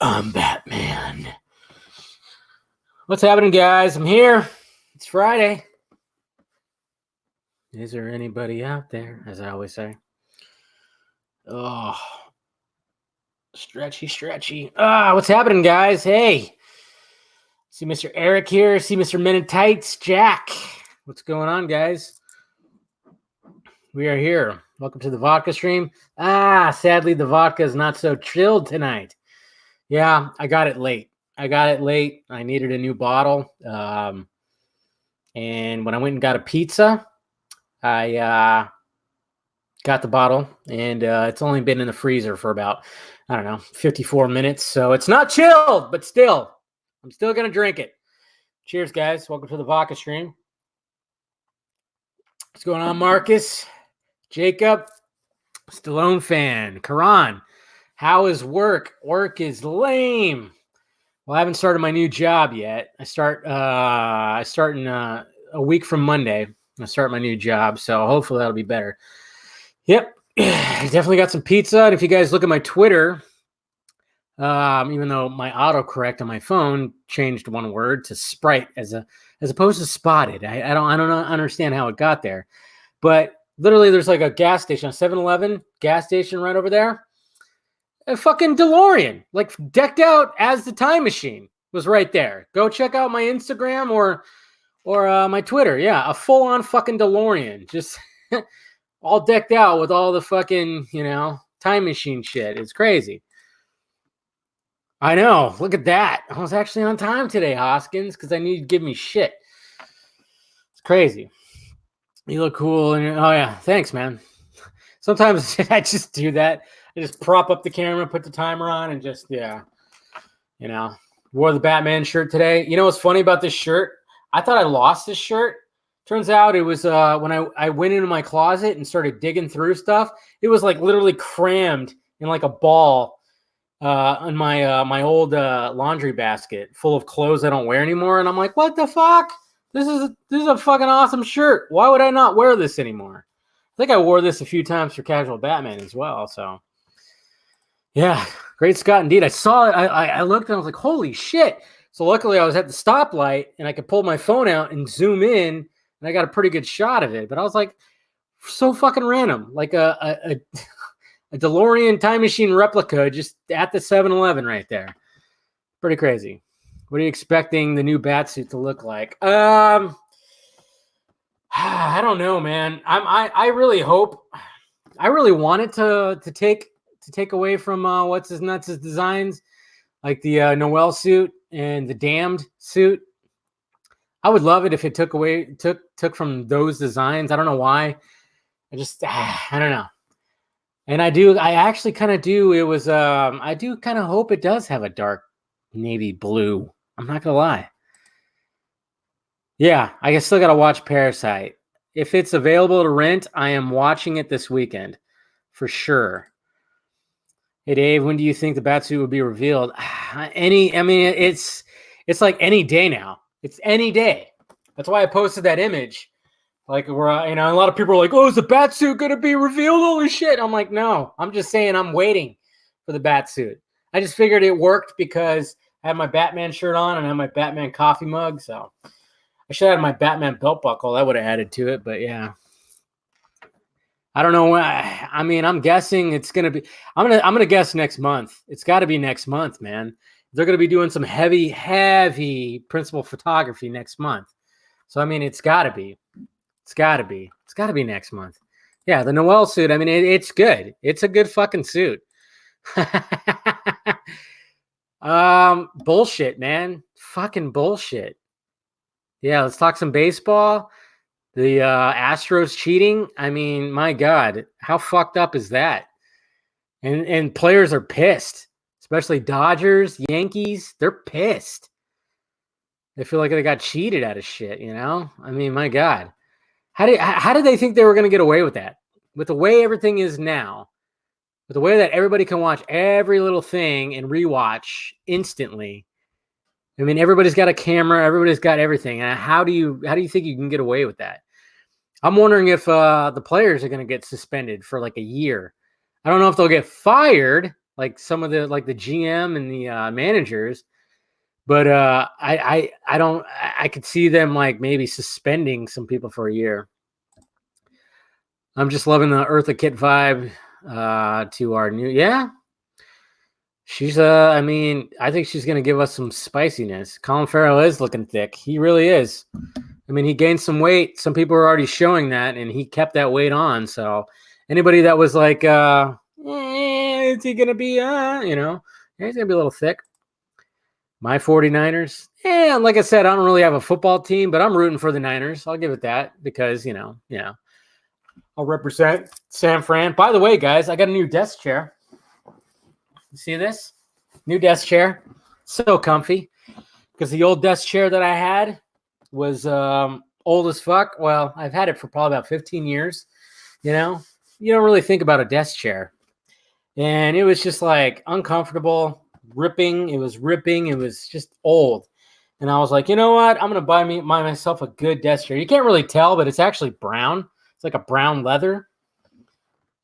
I'm Batman. What's happening, guys? I'm here. It's Friday. Is there anybody out there, as I always say? Oh, stretchy. What's happening, guys? Hey, see Mr. Eric here. See Mr. Men in Tights, Jack. What's going on, guys? We are here. Welcome to the Vodka stream. Sadly, the vodka is not so chilled tonight. Yeah, I got it late. I needed a new bottle. And when I went and got a pizza, I got the bottle, and it's only been in the freezer for about, 54 minutes. So it's not chilled, but still, I'm still going to drink it. Cheers, guys. Welcome to the Vodka stream. What's going on, Marcus? Jacob? Stallone fan. Karan. How is work? Work is lame. Well, I haven't started my new job yet. I start in a week from Monday. I start my new job, so hopefully that'll be better. Yep, definitely got some pizza. And if you guys look at my Twitter, even though my autocorrect on my phone changed one word to Sprite as opposed to Spotted, I don't understand how it got there. But literally, there's like a gas station, a 7-Eleven gas station right over there. A fucking DeLorean, like decked out as the time machine, was right there. Go check out my Instagram or my Twitter. Yeah, a full-on fucking DeLorean, just all decked out with all the fucking, time machine shit. It's crazy. I know. Look at that. I was actually on time today, Hoskins, because I need to give me shit. It's crazy. You look cool. And oh, yeah. Thanks, man. Sometimes I just do that. I just prop up the camera, put the timer on, and just, wore the Batman shirt today. You know what's funny about this shirt? I thought I lost this shirt. Turns out it was when I went into my closet and started digging through stuff, it was like literally crammed in like a ball on my old laundry basket full of clothes I don't wear anymore. And I'm like, what the fuck? This is a fucking awesome shirt. Why would I not wear this anymore? I think I wore this a few times for Casual Batman as well. So, yeah, great Scott indeed. I saw it. I looked and I was like, holy shit. So luckily I was at the stoplight and I could pull my phone out and zoom in and I got a pretty good shot of it. But I was like, so fucking random. Like a DeLorean time machine replica just at the 7-Eleven right there. Pretty crazy. What are you expecting the new Batsuit to look like? I don't know, man. I really hope. I really want it to take away from what's his nuts' designs, like the Noel suit and the Damned suit. I would love it if it took from those designs. I don't know why. I don't know. And I actually kind of do. It was I do kind of hope it does have a dark navy blue. I'm not gonna lie. Yeah, I still gotta watch Parasite. If it's available to rent, I am watching it this weekend for sure. Hey Dave, when do you think the Batsuit will be revealed? It's like any day now. It's any day. That's why I posted that image. Like where a lot of people are like, "Oh, is the Batsuit gonna be revealed?" Holy shit! I'm like, no. I'm just saying I'm waiting for the Batsuit. I just figured it worked because I had my Batman shirt on and I had my Batman coffee mug. So I should have had my Batman belt buckle. That would have added to it. But yeah. I don't know. I'm guessing it's gonna be. I'm gonna guess next month. It's got to be next month, man. They're gonna be doing some heavy principal photography next month. So it's got to be. It's got to be next month. Yeah, the Noel suit. It's good. It's a good fucking suit. Bullshit, man. Fucking bullshit. Yeah, let's talk some baseball. The Astros cheating. My God, how fucked up is that? And players are pissed, especially Dodgers, Yankees. They're pissed. They feel like they got cheated out of shit. My God, how did they think they were going to get away with that? With the way everything is now, with the way that everybody can watch every little thing and rewatch instantly. I mean, everybody's got a camera, everybody's got everything. How do you think you can get away with that? I'm wondering if the players are going to get suspended for like a year. I don't know if they'll get fired, like some of the the GM and the managers, but I could see them like maybe suspending some people for a year. I'm just loving the Eartha Kitt vibe to our new She's I mean, I think she's gonna give us some spiciness. Colin Farrell is looking thick. He really is. I mean, he gained some weight. Some people are already showing that, and he kept that weight on. So anybody that was like, is he gonna be he's gonna be a little thick. My 49ers. And like I said, I don't really have a football team, but I'm rooting for the Niners. I'll give it that because, I'll represent San Fran. By the way, guys, I got a new desk chair. You see this? New desk chair. So comfy. Because the old desk chair that I had was old as fuck. Well, I've had it for probably about 15 years. You don't really think about a desk chair. And it was just like uncomfortable, ripping. It was ripping. It was just old. And I was like, you know what? I'm going to buy myself a good desk chair. You can't really tell, but it's actually brown. It's like a brown leather.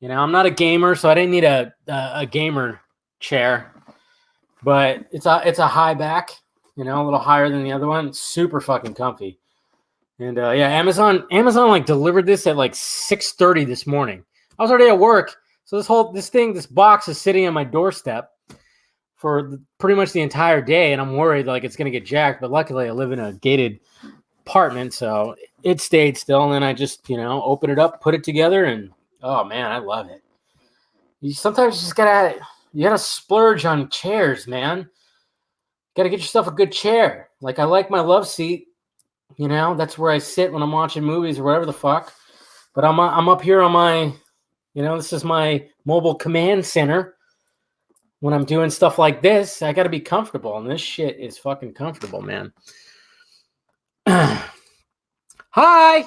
I'm not a gamer, so I didn't need a gamer chair. But it's a high back, a little higher than the other one. It's super fucking comfy. And Amazon like delivered this at like 6:30 this morning. I was already at work, so this box is sitting on my doorstep for pretty much the entire day, and I'm worried like it's gonna get jacked. But luckily, I live in a gated apartment, so it stayed still. And then I just open it up, put it together, and oh man, I love it. Sometimes you just gotta splurge on chairs, man. Gotta get yourself a good chair. Like I like my love seat. That's where I sit when I'm watching movies or whatever the fuck. But I'm up here on my, this is my mobile command center. When I'm doing stuff like this, I got to be comfortable. And this shit is fucking comfortable, man. Hi.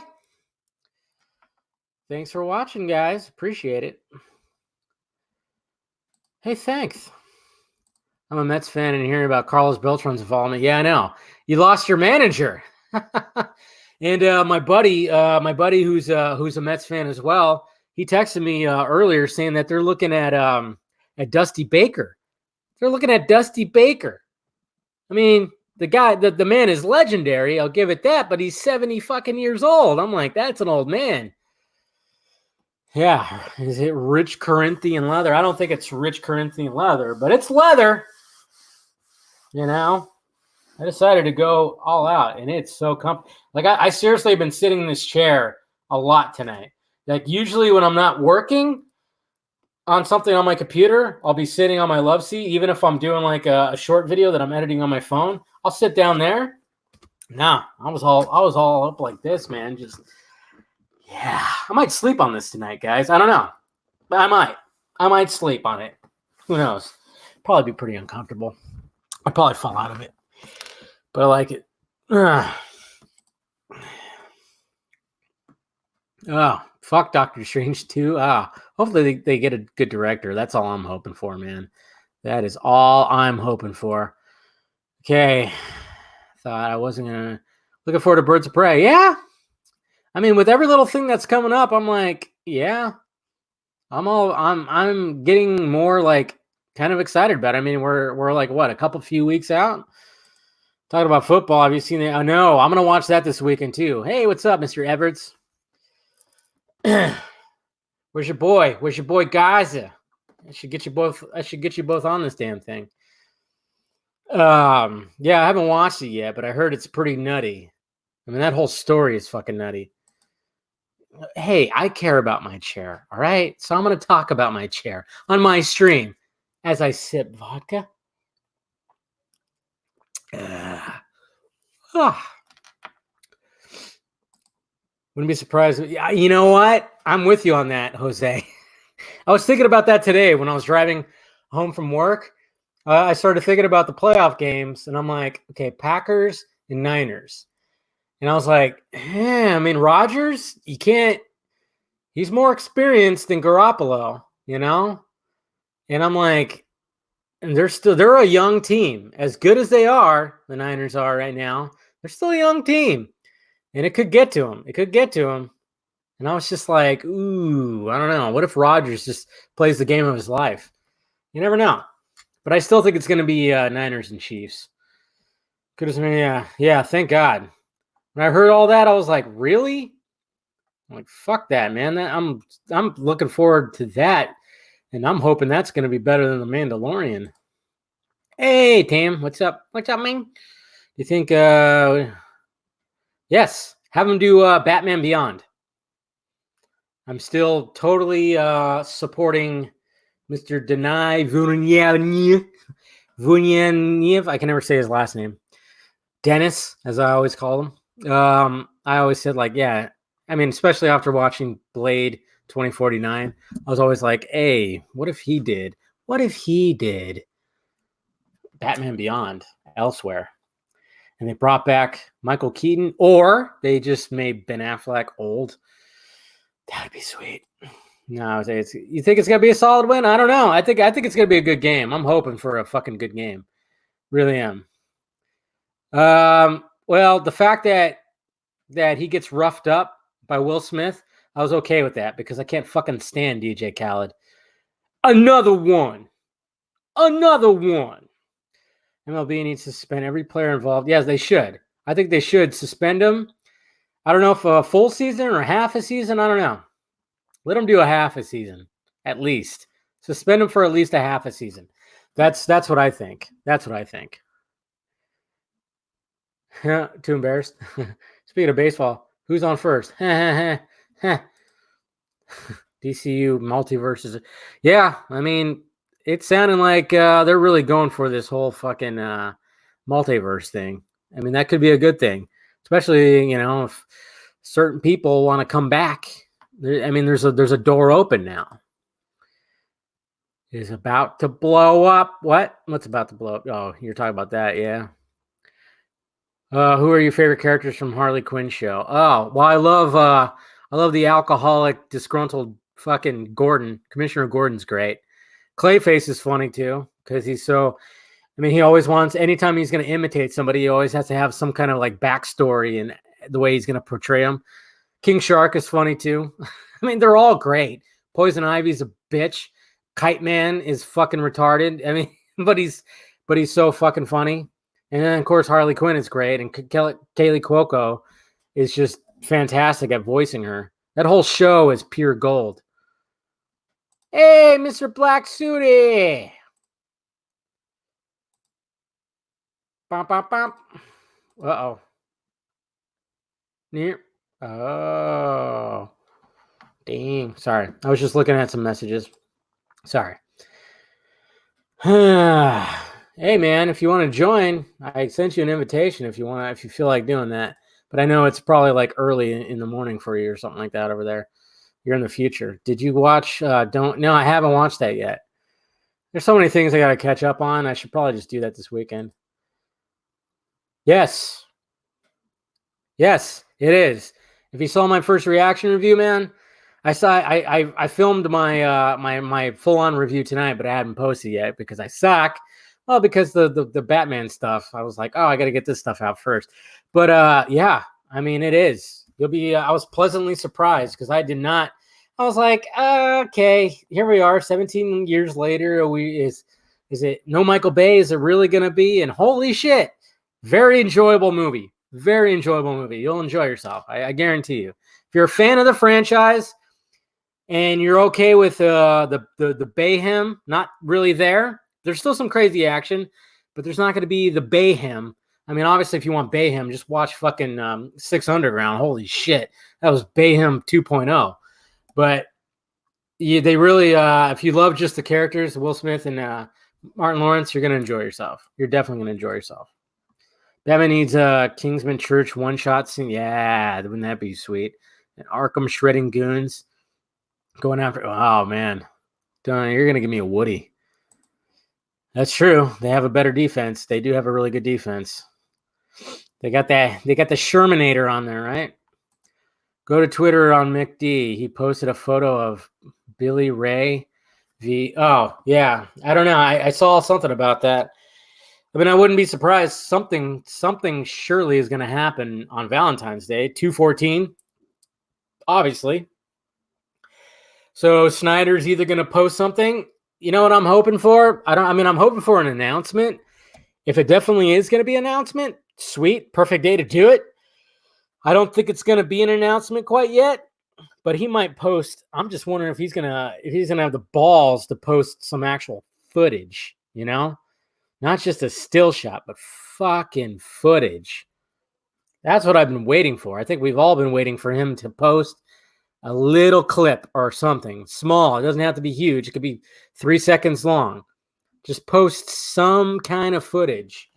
Thanks for watching, guys. Appreciate it. Hey, thanks. I'm a Mets fan and hearing about Carlos Beltran's involvement. Yeah, I know. You lost your manager. And my buddy who's a Mets fan as well, he texted me earlier saying that they're looking at Dusty Baker. They're looking at Dusty Baker. I mean, the man is legendary. I'll give it that, but he's 70 fucking years old. I'm like, that's an old man. Yeah, is it rich Corinthian leather? I don't think it's rich Corinthian leather, but it's leather. I decided to go all out, and it's so comfortable. Like, I seriously have been sitting in this chair a lot tonight. Like, usually when I'm not working on something on my computer, I'll be sitting on my love seat. Even if I'm doing like a short video that I'm editing on my phone, I'll sit down there. Nah, I was all up like this, man. Just, yeah. I might sleep on this tonight, guys. I don't know. But I might sleep on it. Who knows? Probably be pretty uncomfortable. I'd probably fall out of it. But I like it. Oh, fuck Doctor Strange 2. Hopefully they get a good director. That's all I'm hoping for, man. That is all I'm hoping for. Okay. Thought I wasn't going to. Looking forward to Birds of Prey. Yeah. I mean, with every little thing that's coming up, I'm like, yeah. I'm getting more like kind of excited about it. I mean, we're like what, a few weeks out? Talking about football, have you seen it? Oh, no, I'm going to watch that this weekend, too. Hey, what's up, Mr. Everts? Where's your boy? Where's your boy, Gaza? I should get you both on this damn thing. Yeah, I haven't watched it yet, but I heard it's pretty nutty. I mean, that whole story is fucking nutty. Hey, I care about my chair, all right? So I'm going to talk about my chair on my stream as I sip vodka. Wouldn't be surprised. You know what? I'm with you on that, Jose. I was thinking about that today when I was driving home from work. I started thinking about the playoff games, and I'm like, okay, Packers and Niners. And I was like, I mean, Rodgers, you can't. He's more experienced than Garoppolo, And I'm like, And they're a young team. As good as they are, the Niners are right now, they're still a young team. And it could get to them. It could get to them. And I was just like, ooh, I don't know. What if Rodgers just plays the game of his life? You never know. But I still think it's going to be Niners and Chiefs. Could have, yeah. Thank God. When I heard all that, I was like, really? I'm like, fuck that, man. I'm looking forward to that, and I'm hoping that's going to be better than the Mandalorian. Hey, Tam, what's up? What's up, man? You think? Yes, have him do Batman Beyond. I'm still totally supporting Mr. Denai Vunyaniev. I can never say his last name. Dennis, as I always call him. I always said, like, yeah. I mean, especially after watching Blade 2049, I was always like, hey, what if he did? What if he did Batman Beyond elsewhere? And they brought back Michael Keaton, or they just made Ben Affleck old. That'd be sweet. No, you think it's gonna be a solid win? I don't know. I think it's gonna be a good game. I'm hoping for a fucking good game. Really am. Well, the fact that he gets roughed up by Will Smith, I was okay with that because I can't fucking stand DJ Khaled. Another one. MLB needs to suspend every player involved. Yes, they should. I think they should suspend him. I don't know if a full season or half a season. I don't know. Let them do a half a season, at least. Suspend him for at least a half a season. That's what I think. Too embarrassed. Speaking of baseball, who's on first? DCU Multiverse. Yeah, I mean, it's sounding like they're really going for this whole fucking multiverse thing. I mean, that could be a good thing, especially if certain people want to come back. I mean, there's a door open now. Is about to blow up. What? What's about to blow up? Oh, you're talking about that, yeah. Who are your favorite characters from Harley Quinn show? Oh, well, I love the alcoholic, disgruntled fucking Gordon. Commissioner Gordon's great. Clayface is funny too because he's so. I mean, he always wants. Anytime he's going to imitate somebody, he always has to have some kind of like backstory and the way he's going to portray him. King Shark is funny too. I mean, they're all great. Poison Ivy's a bitch. Kite Man is fucking retarded. I mean, but he's so fucking funny. And then, of course, Harley Quinn is great. And Kaylee Cuoco is just fantastic at voicing her. That whole show is pure gold. Hey, Mr. Black Suity. Bop, bop, bop. Uh-oh. Near. Oh. Dang. Sorry. I was just looking at some messages. Sorry. Hey man, if you want to join, I sent you an invitation if you feel like doing that. But I know it's probably like early in the morning for you or something like that over there. You're in the future. Did you watch No, I haven't watched that yet. There's so many things I got to catch up on. I should probably just do that this weekend. Yes. Yes, it is. If you saw my first reaction review, man, I filmed my my full-on review tonight, but I haven't posted yet because I suck. Well, because the Batman stuff, I was like, oh, I got to get this stuff out first. But yeah, I mean, it is. You'll be. I was pleasantly surprised because I did not. I was like, okay, here we are, 17 years later. Is it no Michael Bay? Is it really gonna be? And holy shit, very enjoyable movie. Very enjoyable movie. You'll enjoy yourself. I guarantee you. If you're a fan of the franchise and you're okay with the Bayhem, not really there. There's still some crazy action, but there's not going to be the Bayhem. I mean, obviously, if you want Bayhem, just watch fucking 6 Underground. Holy shit. That was Bayhem 2.0. But they really, if you love just the characters, Will Smith and Martin Lawrence, you're going to enjoy yourself. You're definitely going to enjoy yourself. Batman needs a Kingsman Church one-shot scene. Yeah, wouldn't that be sweet? And Arkham shredding goons. Going after, oh man. You're going to give me a Woody. That's true. They have a better defense. They do have a really good defense. They got the Shermanator on there, right? Go to Twitter on McD. He posted a photo of Billy Ray Oh, yeah. I don't know. I saw something about that. I mean, I wouldn't be surprised. Something surely is going to happen on Valentine's Day, 2/14, obviously. So Snyder's either going to post something. You know what I'm hoping for? I'm hoping for an announcement. If it definitely is going to be an announcement, sweet, perfect day to do it. I don't think it's going to be an announcement quite yet, but he might post. I'm just wondering if he's going to have the balls to post some actual footage, Not just a still shot, but fucking footage. That's what I've been waiting for. I think we've all been waiting for him to post a little clip or something small. It doesn't have to be huge. It could be 3 seconds long. Just post some kind of footage.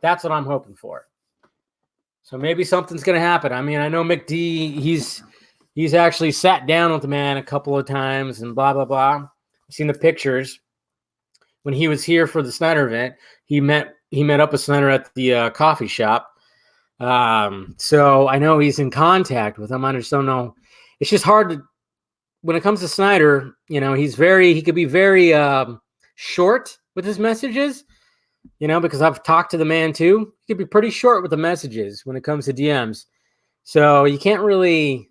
That's what I'm hoping for. So maybe something's going to happen. I mean, I know McD, he's actually sat down with the man a couple of times and blah, blah, blah. I've seen the pictures. When he was here for the Snyder event, he met up with Snyder at the coffee shop. So I know he's in contact with him. I just don't know. It's just hard to, when it comes to Snyder, he could be very short with his messages, because I've talked to the man too. He could be pretty short with the messages when it comes to DMs. So you can't really,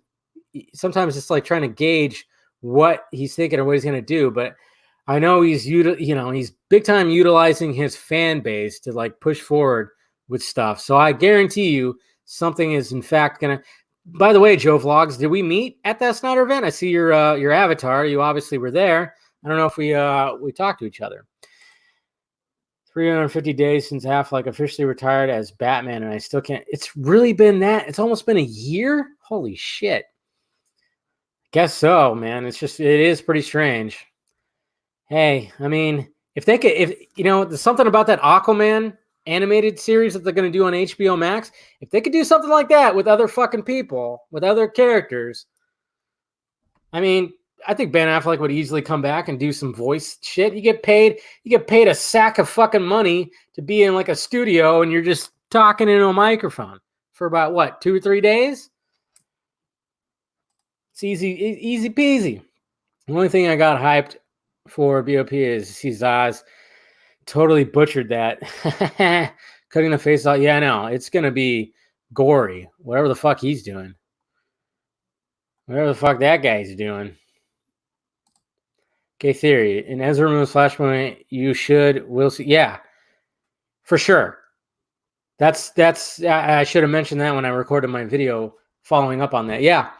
sometimes it's like trying to gauge what he's thinking or what he's going to do. But I know he's big time utilizing his fan base to like push forward with stuff. So I guarantee you something is in fact going to. By the way, Joe Vlogs, did we meet at that Snyder event? I see your avatar. You obviously were there. I don't know if we talked to each other. 350 days since Affleck officially retired as Batman, and I still can't. It's really been that. It's almost been a year. Holy shit. Guess so, man. It is pretty strange. Hey, I mean, if there's something about that Aquaman animated series that they're going to do on HBO Max, if they could do something like that with other fucking people, with other characters, I mean, I think Ben Affleck would easily come back and do some voice shit. You get paid a sack of fucking money to be in like a studio and you're just talking into a microphone for about what, 2 or 3 days? It's easy peasy. The only thing I got hyped for BOP is see Zaz totally butchered that. Cutting the face out. Yeah, I know. It's going to be gory. Whatever the fuck he's doing. Whatever the fuck that guy's doing. Okay, theory. In Ezra removes Flashpoint, we'll see. Yeah, for sure. I should have mentioned that when I recorded my video following up on that. Yeah.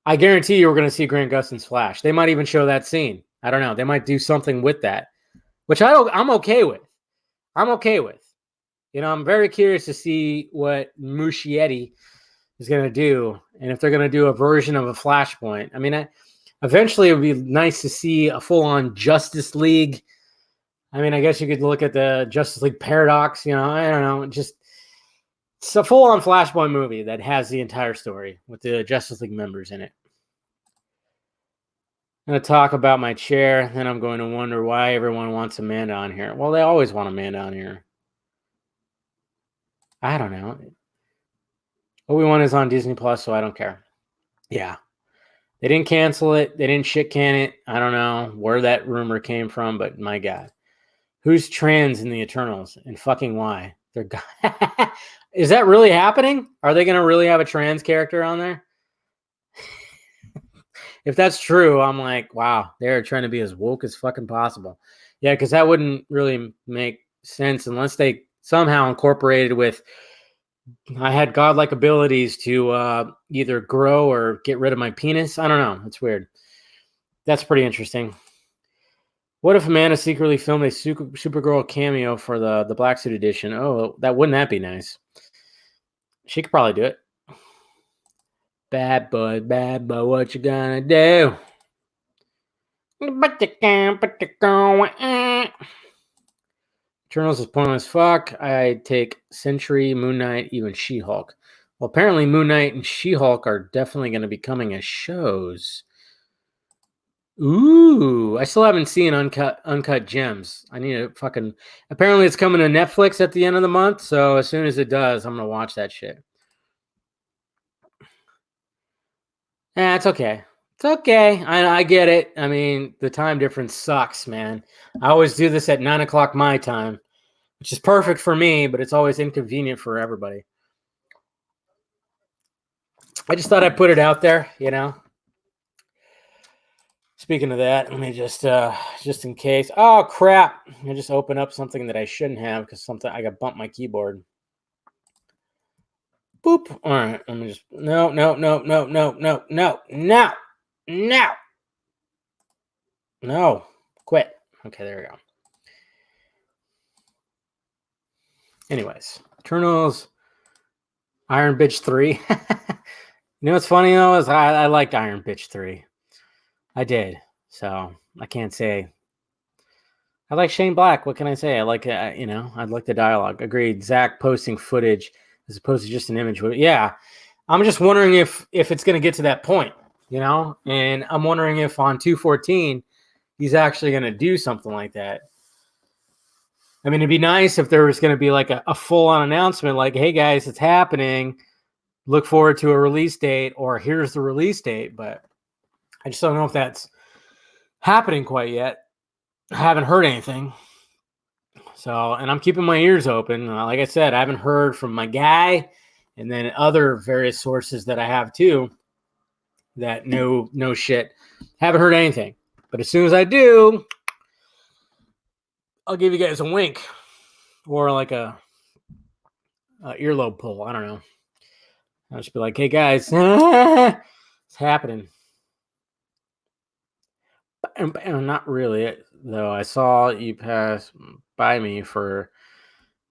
I guarantee you we're going to see Grant Gustin's Flash. They might even show that scene. I don't know. They might do something with that, which I'm okay with. I'm very curious to see what Muschietti is going to do, and if they're going to do a version of a Flashpoint. I mean, eventually it would be nice to see a full-on Justice League. I mean, I guess you could look at the Justice League Paradox. I don't know. Just it's a full-on Flashpoint movie that has the entire story with the Justice League members in it. I'm going to talk about my chair, then I'm going to wonder why everyone wants Amanda on here. Well, they always want Amanda on here. I don't know. Obi-Wan is on Disney Plus, so I don't care. Yeah. They didn't cancel it. They didn't shit can it. I don't know where that rumor came from, but my God. Who's trans in the Eternals and fucking why? Is that really happening? Are they going to really have a trans character on there? If that's true, I'm like, wow, they're trying to be as woke as fucking possible. Yeah, because that wouldn't really make sense unless they somehow incorporated with, I had godlike abilities to either grow or get rid of my penis. I don't know. It's weird. That's pretty interesting. What if Amanda secretly filmed a Supergirl cameo for the Black Suit edition? Oh, wouldn't that be nice? She could probably do it. Bad boy, what you gonna do? Eternals is pointless fuck. I take Sentry, Moon Knight, even She-Hulk. Well, apparently Moon Knight and She-Hulk are definitely going to be coming as shows. Ooh, I still haven't seen Uncut Gems. I need to fucking. Apparently, it's coming to Netflix at the end of the month. So as soon as it does, I'm gonna watch that shit. It's okay. It's okay. I get it. I mean, the time difference sucks, man. I always do this at 9 o'clock my time, which is perfect for me, but it's always inconvenient for everybody. I just thought I'd put it out there, you know. Speaking of that, let me just in case. Oh crap! I just opened up something that I shouldn't have because I got bumped my keyboard. Boop. All right, let me just no. Quit. Okay, there we go. Anyways, Eternals, Iron Bitch 3. You know what's funny though is I liked Iron Bitch 3. I did. So I can't say. I like Shane Black. What can I say? I like I like the dialogue. Agreed. Zach posting footage as opposed to just an image. Yeah, I'm just wondering if it's going to get to that point, you know. And I'm wondering if on 214 he's actually going to do something like that. I mean, it'd be nice if there was going to be like a full-on announcement, like, "Hey guys, it's happening. Look forward to a release date," or "Here's the release date." But I just don't know if that's happening quite yet. I haven't heard anything. So, and I'm keeping my ears open. Like I said, I haven't heard from my guy and then other various sources that I have too that no shit. Haven't heard anything. But as soon as I do, I'll give you guys a wink or like a earlobe pull. I don't know. I'll just be like, "Hey guys, it's happening." Not really, though. I saw you pass by me forgot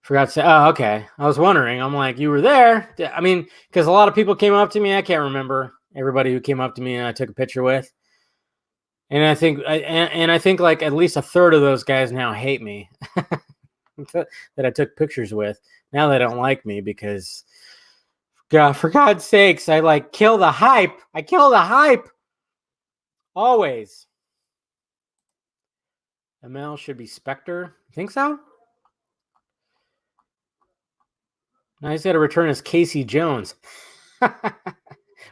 to say, oh, okay. I was wondering. I'm like, you were there? I mean, because a lot of people came up to me. I can't remember everybody who came up to me and I took a picture with. And I think like at least a third of those guys now hate me that I took pictures with. Now they don't like me because, God, for God's sakes, I like kill the hype. I kill the hype. Always. ML should be Spectre. You think so? Now he's got to return as Casey Jones.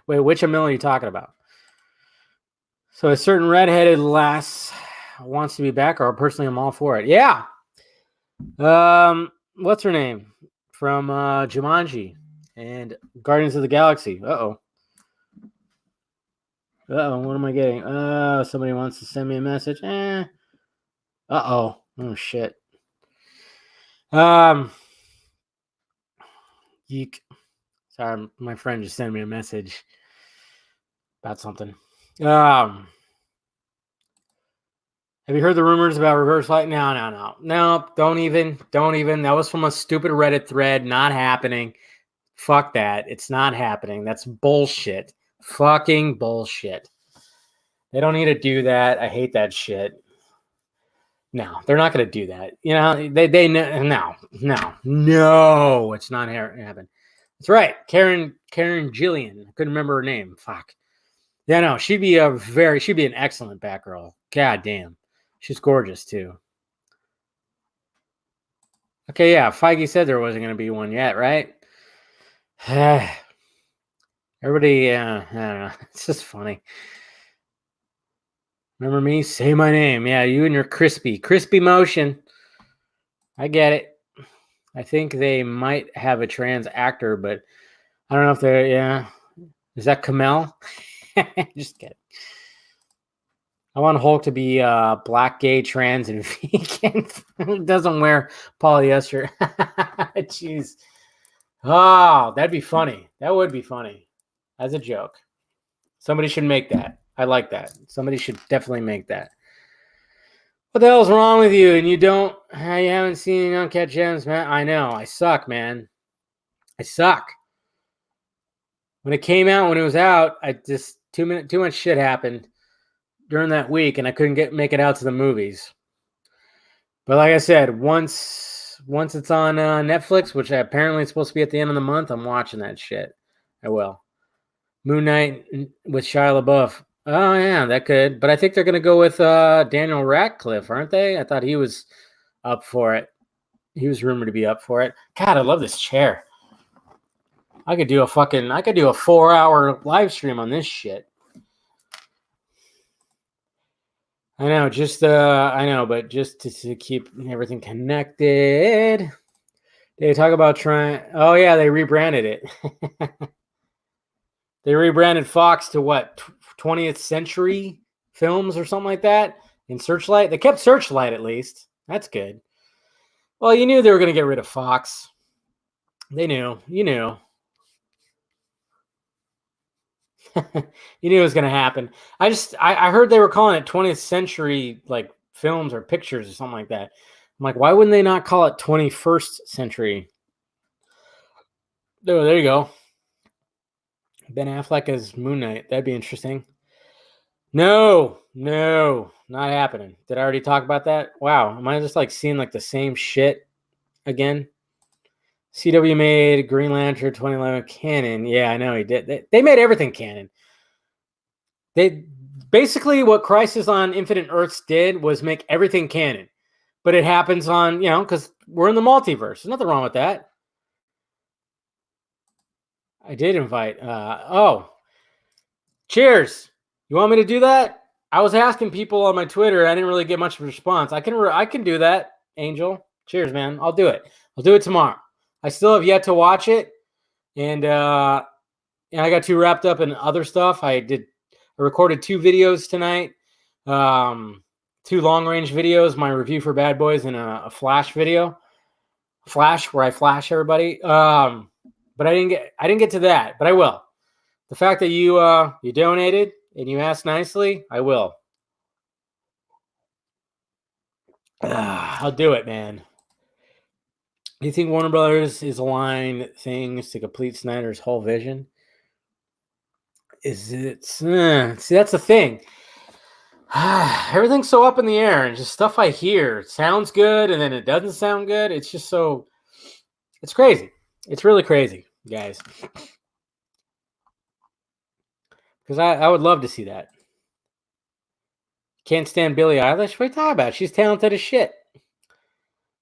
Wait, which ML are you talking about? So a certain redheaded lass wants to be back, or personally I'm all for it. Yeah. What's her name? From Jumanji and Guardians of the Galaxy. Uh-oh, what am I getting? Somebody wants to send me a message. Uh-oh. Oh shit. Yeek. Sorry, my friend just sent me a message about something. Have you heard the rumors about reverse light? No. Don't even. That was from a stupid Reddit thread. Not happening. Fuck that. It's not happening. That's bullshit. Fucking bullshit. They don't need to do that. I hate that shit. No, they're not going to do that. You know, they no, it's not happening. That's right. Karen Gillian. I couldn't remember her name. Fuck. Yeah, no, she'd be an excellent Batgirl. God damn. She's gorgeous too. Okay, yeah, Feige said there wasn't going to be one yet, right? Everybody, I don't know. It's just funny. Remember me? Say my name. Yeah, you and your crispy motion. I get it. I think they might have a trans actor, but I don't know if they're, yeah. Is that Kamel? Just kidding. I want Hulk to be black, gay, trans, and vegan. Doesn't wear polyester. Jeez. Oh, that'd be funny. That would be funny. As a joke. Somebody should make that. I like that. Somebody should definitely make that. What the hell's wrong with you? And you haven't seen Uncut Gems, man? I know. I suck, man. I suck. When it came out, when it was out, I just too much shit happened during that week, and I couldn't make it out to the movies. But like I said, once it's on Netflix, which apparently it's supposed to be at the end of the month, I'm watching that shit. I will. Moon Knight with Shia LaBeouf. Oh yeah, that could. But I think they're gonna go with Daniel Radcliffe, aren't they? I thought he was up for it. He was rumored to be up for it. God, I love this chair. I could do a 4-hour live stream on this shit. I know, but just to keep everything connected. They talk about trying. Oh yeah, they rebranded it. They rebranded Fox to what? 20th Century Films or something like that. In Searchlight, they kept Searchlight at least. That's good. Well, you knew they were going to get rid of Fox. They knew. You knew. You knew it was going to happen. I heard they were calling it 20th Century like films or pictures or something like that. I'm like, why wouldn't they not call it 21st Century? Oh, there you go. Ben Affleck as Moon Knight. That'd be interesting. No, not happening. Did I already talk about that? Wow, am I just like seeing like the same shit again? CW made Green Lantern 2011 canon. Yeah, I know he did. They made everything canon. They basically what Crisis on Infinite Earths did was make everything canon, but it happens on because we're in the multiverse. There's nothing wrong with that. I did invite. Cheers. You want me to do that? I was asking people on my Twitter. I didn't really get much of a response. I can do that, Angel. Cheers, man. I'll do it. I'll do it tomorrow. I still have yet to watch it, and I got too wrapped up in other stuff. I recorded 2 videos tonight, 2 long-range videos. My review for Bad Boys and a Flash video, where I flash everybody. But I didn't get to that, but I will. The fact that you donated and you asked nicely, I will. I'll do it, man. Do you think Warner Brothers is aligned things to complete Snyder's whole vision? Is it? See, that's the thing. Everything's so up in the air, and just stuff I hear it sounds good, and then it doesn't sound good. It's just so. It's crazy. It's really crazy, guys. Because I would love to see that. Can't stand Billie Eilish. What are you talking about? She's talented as shit.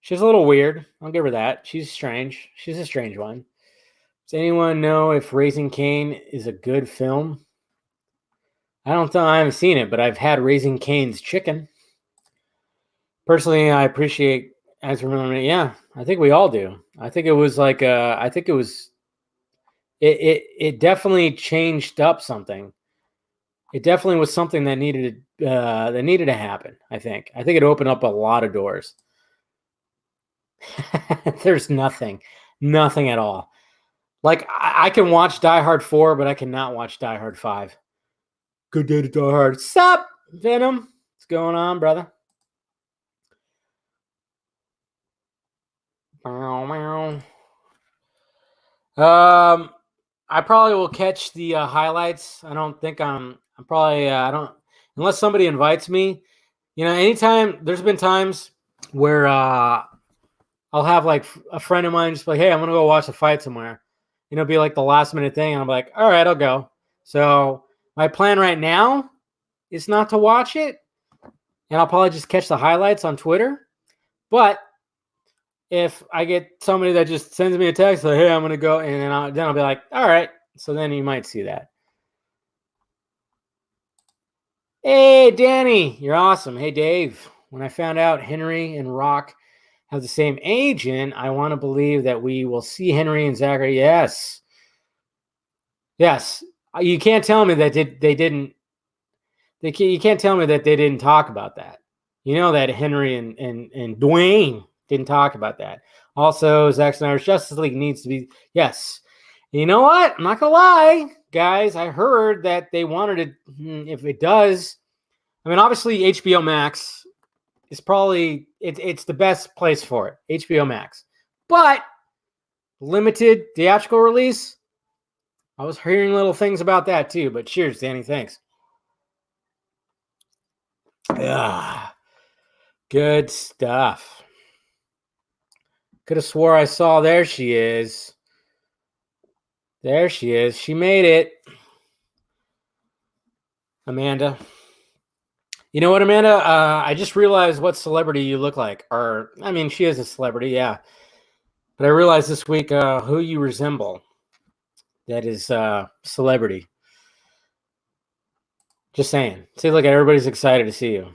She's a little weird. I'll give her that. She's strange. She's a strange one. Does anyone know if Raising Cain is a good film? I haven't seen it, but I've had Raising Cane's chicken. Personally, I appreciate as remember. Yeah, I think we all do. I think it was like it definitely changed up something. It definitely was something that needed to happen. I think it opened up a lot of doors. There's nothing at all. Like I can watch Die Hard 4, but I cannot watch Die Hard 5. Good day to Die Hard. Sup, Venom? What's going on, brother? I probably will catch the highlights. I don't think I'm probably I don't unless somebody invites me. Anytime there's been times where I'll have like a friend of mine just like, hey, I'm gonna go watch a fight somewhere. Be like the last minute thing, and I'm like, all right, I'll go. So my plan right now is not to watch it, and I'll probably just catch the highlights on Twitter. But if I get somebody that just sends me a text like, hey, I'm gonna go, and then I'll be like, all right. So then you might see that. Hey, Danny, you're awesome. Hey, Dave. When I found out Henry and Rock have the same agent, I want to believe that we will see Henry and Zachary. Yes. You can't tell me that they didn't. You can't tell me that they didn't talk about that. You know that Henry and Dwayne didn't talk about that. Also, Zack Snyder's Justice League needs to be. Yes. You know what? I'm not gonna lie, guys. I heard that they wanted it. If it does, I mean, obviously HBO Max is probably it's the best place for it. HBO Max, but limited theatrical release. I was hearing little things about that too. But cheers, Danny. Thanks. Good stuff. Could have swore I saw. There she is. There she is. She made it. Amanda. You know what, Amanda? I just realized what celebrity you look like. She is a celebrity, yeah. But I realized this week who you resemble. That is celebrity. Just saying. See, look, everybody's excited to see you.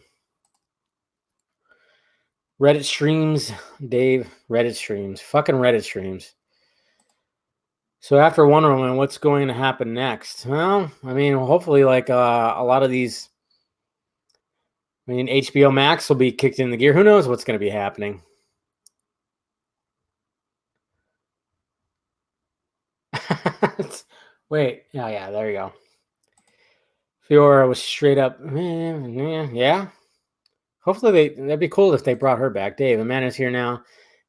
Reddit streams, Dave. Reddit streams. Fucking Reddit streams. So after Wonder Woman, what's going to happen next? Well, I mean, hopefully, like a lot of these. I mean, HBO Max will be kicked into gear. Who knows what's going to be happening? Wait, yeah, there you go. Fiora was straight up, yeah. Hopefully that'd be cool if they brought her back. Dave, Amanda's here now.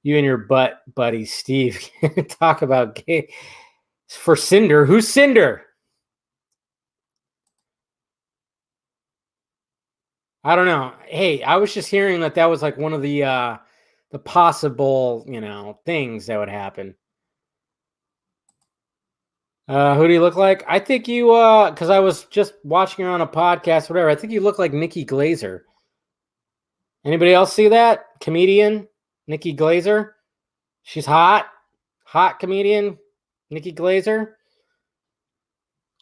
You and your butt buddy Steve can talk about gay for Cinder. Who's Cinder? I don't know. Hey, I was just hearing that was like one of the possible, things that would happen. Who do you look like? I think you because I was just watching her on a podcast, whatever. I think you look like Nikki Glazer. Anybody else see that? Comedian Nikki Glazer. She's hot. Hot comedian Nikki Glazer.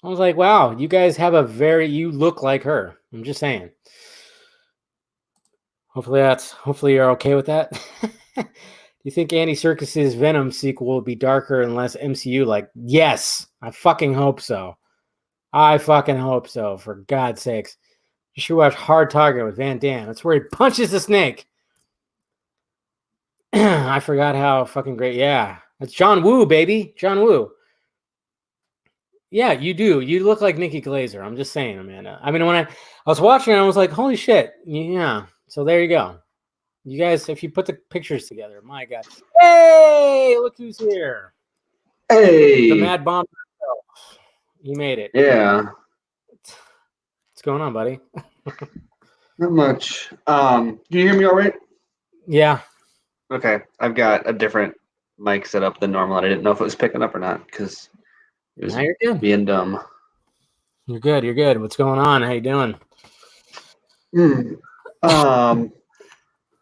I was like, wow, you guys have you look like her. I'm just saying. Hopefully you're okay with that. Do you think Andy Serkis's Venom sequel will be darker and less MCU like? Yes, I fucking hope so. I fucking hope so, for God's sakes. You should watch Hard Target with Van Damme. That's where he punches the snake. I forgot how fucking great. Yeah, that's John Woo, baby. John Woo. Yeah, you do. You look like Nikki Glazer. I'm just saying, Amanda. I mean, when I was watching it, I was like, holy shit. Yeah. So there you go. You guys, if you put the pictures together, my God. Hey, look who's here. Hey. The Mad Bomb. He made it. Yeah. What's going on, buddy? Not much. Can you hear me all right? Yeah. Okay. I've got a different mic set up than normal, and I didn't know if it was picking up or not because it was being dumb. You're good. You're good. What's going on? How you doing?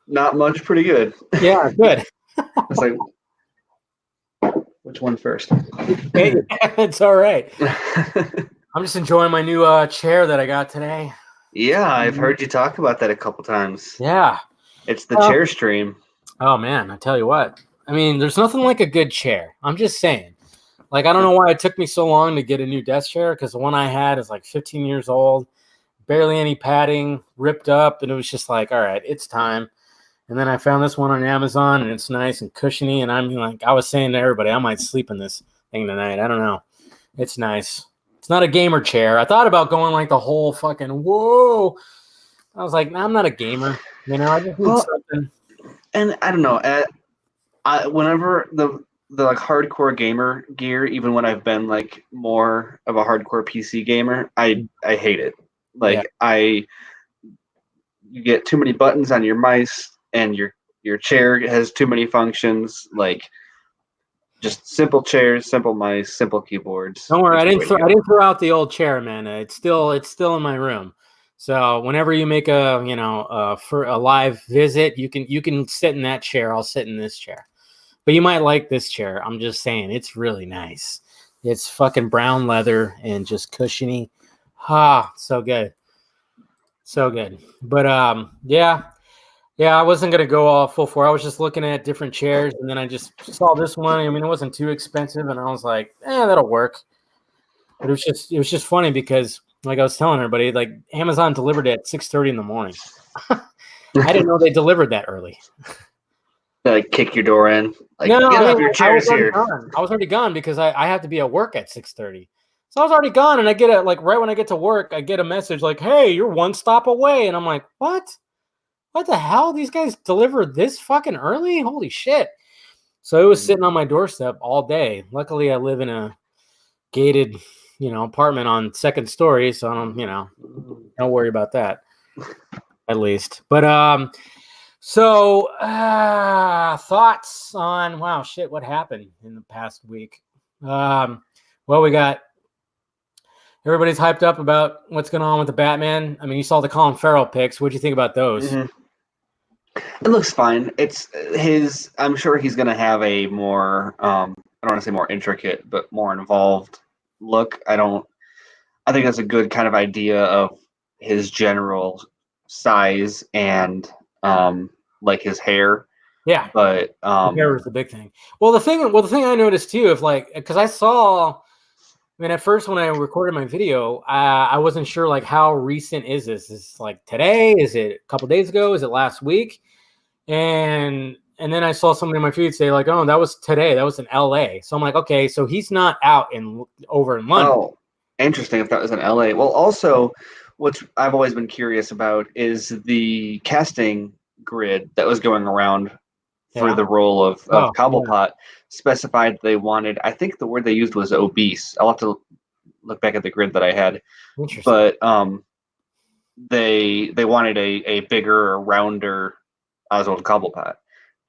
Not much. Pretty good. Yeah, good. It's like, which one first? Hey, it's all right. I'm just enjoying my new chair that I got today. Yeah, I've heard you talk about that a couple times. Yeah. It's the chair stream. Oh, man. I tell you what. I mean, there's nothing like a good chair. I'm just saying. Like, I don't know why it took me so long to get a new desk chair, because the one I had is like 15 years old, barely any padding, ripped up, and it was just like, all right, it's time. And then I found this one on Amazon, and it's nice and cushiony, and I'm like, I was saying to everybody, I might sleep in this thing tonight. I don't know. It's nice. It's not a gamer chair. I thought about going like the whole fucking, whoa. I was like, nah, I'm not a gamer. I just need something. And I don't know. Whenever the like hardcore gamer gear, even when I've been like more of a hardcore PC gamer, I hate it. Like you get too many buttons on your mice, and your chair has too many functions. Like just simple chairs, simple mice, simple keyboards. Don't worry, I didn't throw out the old chair, man. It's still in my room. So whenever you make for a live visit, you can sit in that chair. I'll sit in this chair. But you might like this chair. I'm just saying, it's really nice. It's fucking brown leather and just cushiony. So good. So good. But yeah, I wasn't gonna go all full for. I was just looking at different chairs, and then I just saw this one. I mean, it wasn't too expensive, and I was like, that'll work. But it was just funny because, like I was telling everybody, like Amazon delivered it at 6:30 in the morning. I didn't know they delivered that early. They, like, kick your door in. Like, no, get up, your chair's here. I was already gone because I have to be at work at 6:30. So I was already gone, and I get right when I get to work, I get a message like, "Hey, you're one stop away," and I'm like, "What? What the hell? These guys delivered this fucking early? Holy shit!" So it was sitting on my doorstep all day. Luckily, I live in a gated, apartment on second story, so I don't worry about that, at least. But so thoughts on what happened in the past week? Well, we got everybody's hyped up about what's going on with the Batman. I mean, you saw the Colin Farrell pics. What do you think about those? Mm-hmm. It looks fine. It's his. I'm sure he's going to have a more. I don't want to say more intricate, but more involved look. I think that's a good kind of idea of his general size and like his hair. Yeah, But the hair was the big thing. Well, the thing I noticed too, if like, because I saw, I mean, at first when I recorded my video, I wasn't sure like how recent is this? Is it like today? Is it a couple days ago? Is it last week? And then I saw somebody in my feed say like, oh, that was today. That was in L.A. So I'm like, okay, so he's not out over in London. oh, interesting if that was in LA. Well, also, what I've always been curious about is the casting grid that was going around for Yeah. the role of Oh, Cobblepot specified they wanted, I think the word they used was obese. I'll have to look back at the grid that I had. interesting. But they wanted a bigger, rounder Oswald Cobblepot.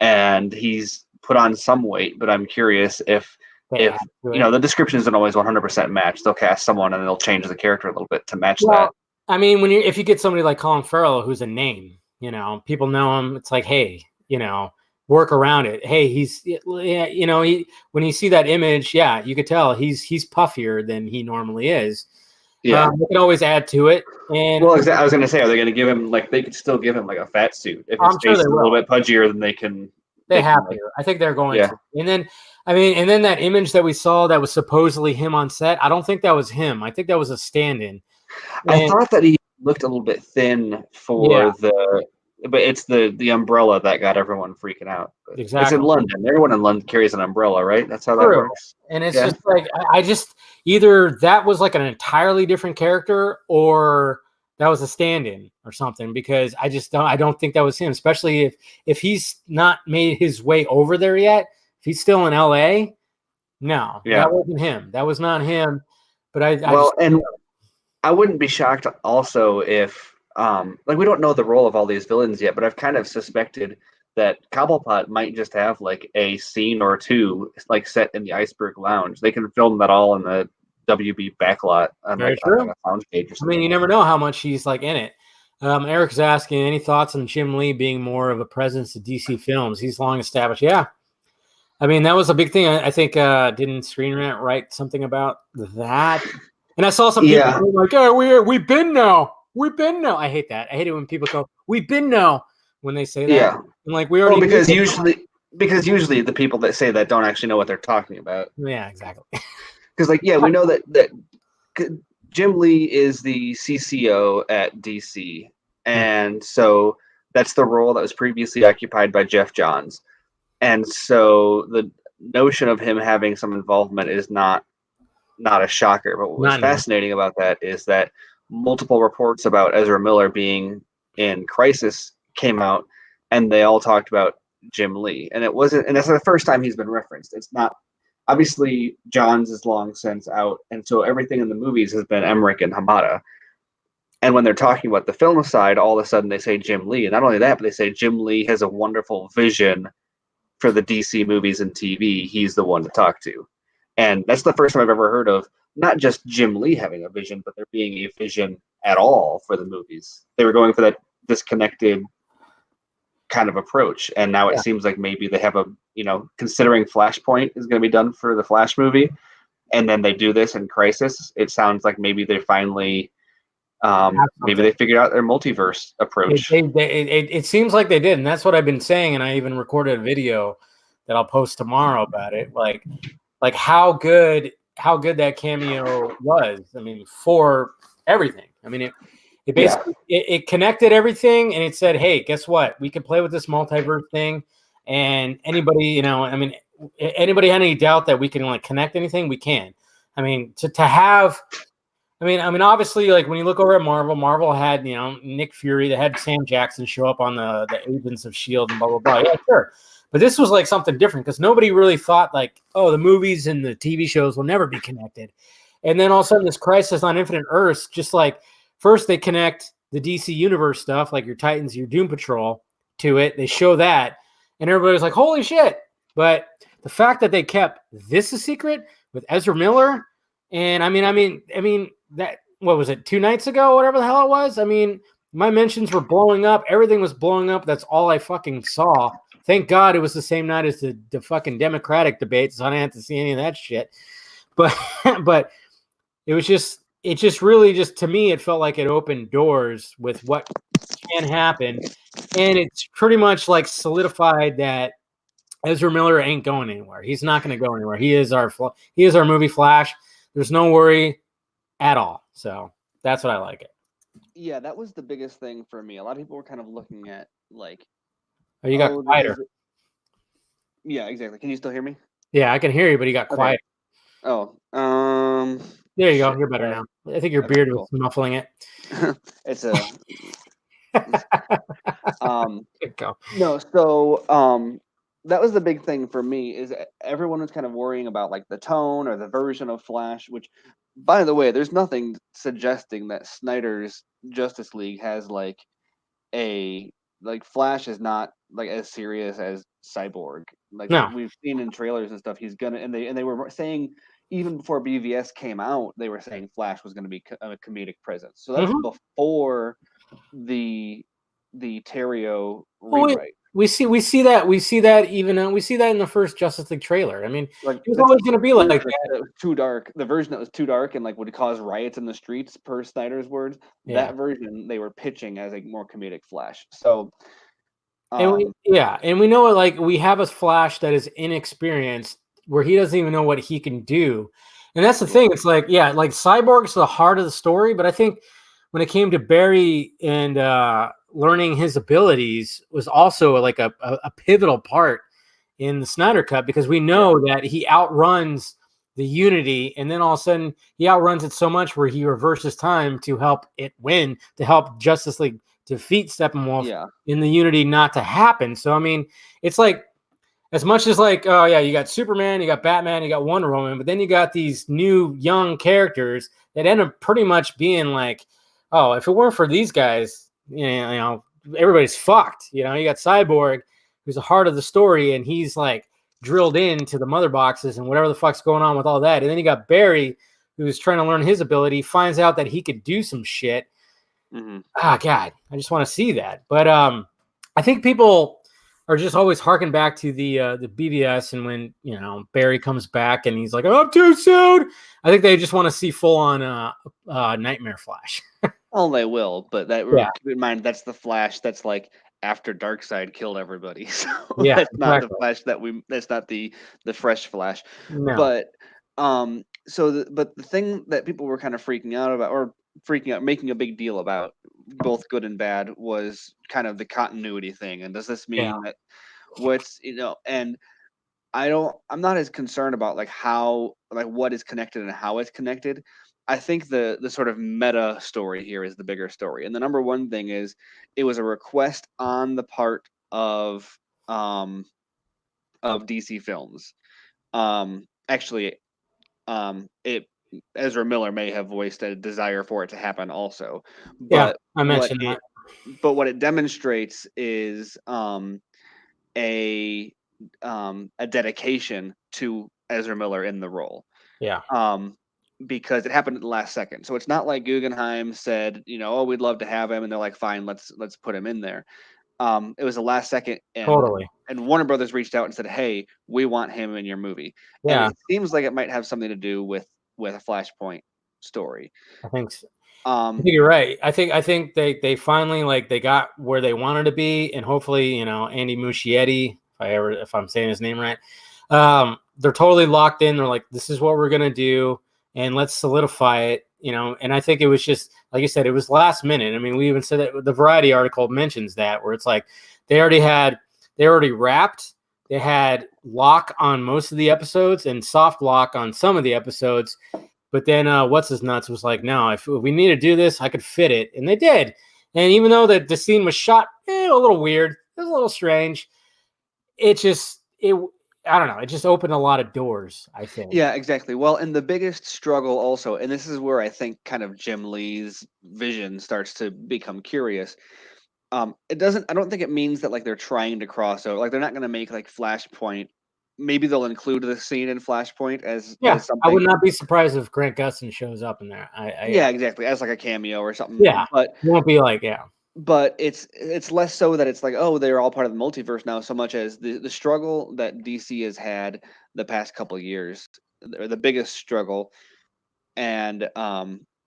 And he's put on some weight, but I'm curious if the description isn't always 100% match. They'll cast someone and they'll change the character a little bit to match that. I mean, if you get somebody like Colin Farrell, who's a name, people know him. It's like, hey, work around it. Hey, when you see that image, yeah, you could tell he's puffier than he normally is. Yeah, they can always add to it. And well, I was going to say, are they going to give him they could still give him like a fat suit if his face is a little bit pudgier than they can. They have to. I think they're going to. And then, that image that we saw that was supposedly him on set, I don't think that was him. I think that was a stand-in. I thought that he looked a little bit thin for but it's the umbrella that got everyone freaking out. But exactly. It's in London. Everyone in London carries an umbrella, right? That's how that works. And it's just like, I just, either that was like an entirely different character or that was a stand-in or something, because I don't think that was him, especially if he's not made his way over there yet. If he's still in LA, no, that wasn't him. That was not him. But I wouldn't be shocked also if we don't know the role of all these villains yet, but I've kind of suspected that Cobblepot might just have like a scene or two like set in the Iceberg Lounge. They can film that all in the WB backlot on a soundstage or something. I mean, you never know how much he's like in it. Eric's asking, any thoughts on Jim Lee being more of a presence to DC films? He's long established. Yeah. I mean, that was a big thing. I think didn't Screen Rant write something about that? And I saw some people like, oh, we've been now. We've been now. I hate that. I hate it when people go, we've been now, when they say that. Yeah. And like, we already because usually the people that say that don't actually know what they're talking about. Yeah, exactly. Because we know that Jim Lee is the CCO at DC, and so that's the role that was previously occupied by Jeff Johns. And so the notion of him having some involvement is not a shocker. But what was fascinating about that is that multiple reports about Ezra Miller being in Crisis came out, and they all talked about Jim Lee. And that's the first time he's been referenced. It's not, obviously Johns is long since out, and so everything in the movies has been Emmerich and Hamada. And when they're talking about the film side, all of a sudden they say Jim Lee. And not only that, but they say Jim Lee has a wonderful vision for the DC movies and TV. He's the one to talk to. And that's the first time I've ever heard of not just Jim Lee having a vision, but there being a vision at all for the movies. They were going for that disconnected kind of approach. And now it seems like maybe they have considering Flashpoint is going to be done for the Flash movie, and then they do this in Crisis, it sounds like maybe they finally maybe they figured out their multiverse approach. It seems like they did, and that's what I've been saying. And I even recorded a video that I'll post tomorrow about it. Like how good that cameo was. I mean, for everything. I mean, it basically it connected everything, and it said, "Hey, guess what? We can play with this multiverse thing." And anybody, anybody had any doubt that we can like connect anything, we can. I mean, to have. I mean, obviously, like when you look over at Marvel had, Nick Fury, they had Sam Jackson show up on the Agents of S.H.I.E.L.D. and blah, blah, blah. Yeah, sure. But this was like something different because nobody really thought like, oh, the movies and the TV shows will never be connected. And then all of a sudden this Crisis on Infinite Earths, just like first they connect the DC Universe stuff, like your Titans, your Doom Patrol to it. They show that and everybody's like, holy shit. But the fact that they kept this a secret with Ezra Miller, and I mean, that, what was it, 2 nights ago, whatever the hell it was? I mean, my mentions were blowing up. Everything was blowing up. That's all I fucking saw. Thank God it was the same night as the fucking Democratic debate, so I didn't have to see any of that shit. But it just really, to me, it felt like it opened doors with what can happen. and it's pretty much like solidified that Ezra Miller ain't going anywhere. He's not going to go anywhere. He is our movie Flash. There's no worry at all. So that's what I like it. Yeah, that was the biggest thing for me. A lot of people were kind of looking at like, Oh, you got quieter. Yeah, exactly. Can you still hear me? Yeah, I can hear you, but you got quiet. Oh, there you go. You're better now. I think your beard was muffling it. It's a no. So that was the big thing for me is everyone was kind of worrying about like the tone or the version of Flash. Which, by the way, there's nothing suggesting that Snyder's Justice League has like Flash is not like as serious as Cyborg. Like No. we've seen in trailers and stuff, he's gonna and they were saying even before BVS came out, they were saying Flash was going to be a comedic presence. So that's before the Terrio rewrite. We see that even we see that in the first Justice League trailer. I mean, like, it was always going to be like that. It was too dark. The version that was too dark and like would cause riots in the streets, per Snyder's words. Yeah. That version they were pitching as a more comedic Flash. So, and we know it. Like we have a Flash that is inexperienced, where he doesn't even know what he can do, and that's the thing. It's like like Cyborg's the heart of the story, but I think when it came to Barry and learning his abilities was also like a pivotal part in the Snyder Cut, because we know that he outruns the Unity, and then all of a sudden he outruns it so much where he reverses time to help it win, to help Justice League defeat Steppenwolf in the Unity not to happen. So I mean, it's like, as much as like, oh yeah, you got Superman, you got Batman, you got Wonder Woman, but then you got these new young characters that end up pretty much being like, oh, if it weren't for these guys, you know, everybody's fucked. You know, you got Cyborg, who's the heart of the story, and he's like drilled into the mother boxes and whatever the fuck's going on with all that. And then you got Barry, who's trying to learn his ability, finds out that he could do some shit. Ah, God, I just want to see that. But I think people are just always harking back to the BVS, and when Barry comes back and he's like, "Oh, I'm too soon," I think they just want to see full on Nightmare Flash. Oh, they will, but keep in mind that's the Flash that's like after Darkseid killed everybody. So that's not the Flash that's not the fresh Flash. No. But but the thing that people were kind of freaking out, making a big deal about, both good and bad, was kind of the continuity thing. And does this mean that and I'm not as concerned about like how, like what is connected and how it's connected. I think the sort of meta story here is the bigger story. And the number one thing is it was a request on the part of DC Films. Ezra Miller may have voiced a desire for it to happen also. But I mentioned that. But what it demonstrates is a dedication to Ezra Miller in the role. Because it happened at the last second. So it's not like Guggenheim said, oh, we'd love to have him, and they're like, fine, let's put him in there. It was the last second, and Warner Brothers reached out and said, hey, we want him in your movie. And it seems like it might have something to do with a Flashpoint story. I think so. I think you're right. I think they finally, like, they got where they wanted to be, and hopefully, Andy Muschietti, if I'm saying his name right, they're totally locked in. They're like, this is what we're gonna do, and let's solidify it. And I think it was just, like you said, it was last minute. I mean, we even said that the Variety article mentions that, where it's like they already wrapped. They had lock on most of the episodes and soft lock on some of the episodes. But then what's his nuts was like, no, if we need to do this, I could fit it. And they did. And even though the scene was shot a little weird, it was a little strange, I don't know, it just opened a lot of doors, I think. Yeah, exactly. Well, and the biggest struggle also, and this is where I think kind of Jim Lee's vision starts to become curious. I don't think it means that like they're trying to cross over. Like they're not going to make like Flashpoint. Maybe they'll include the scene in Flashpoint as something. I would not be surprised if Grant Gustin shows up in there. Exactly, as like a cameo or something. Yeah, but it won't be like But it's less so that it's like, oh, they're all part of the multiverse now, so much as the struggle that DC has had the past couple of years, or the biggest struggle, and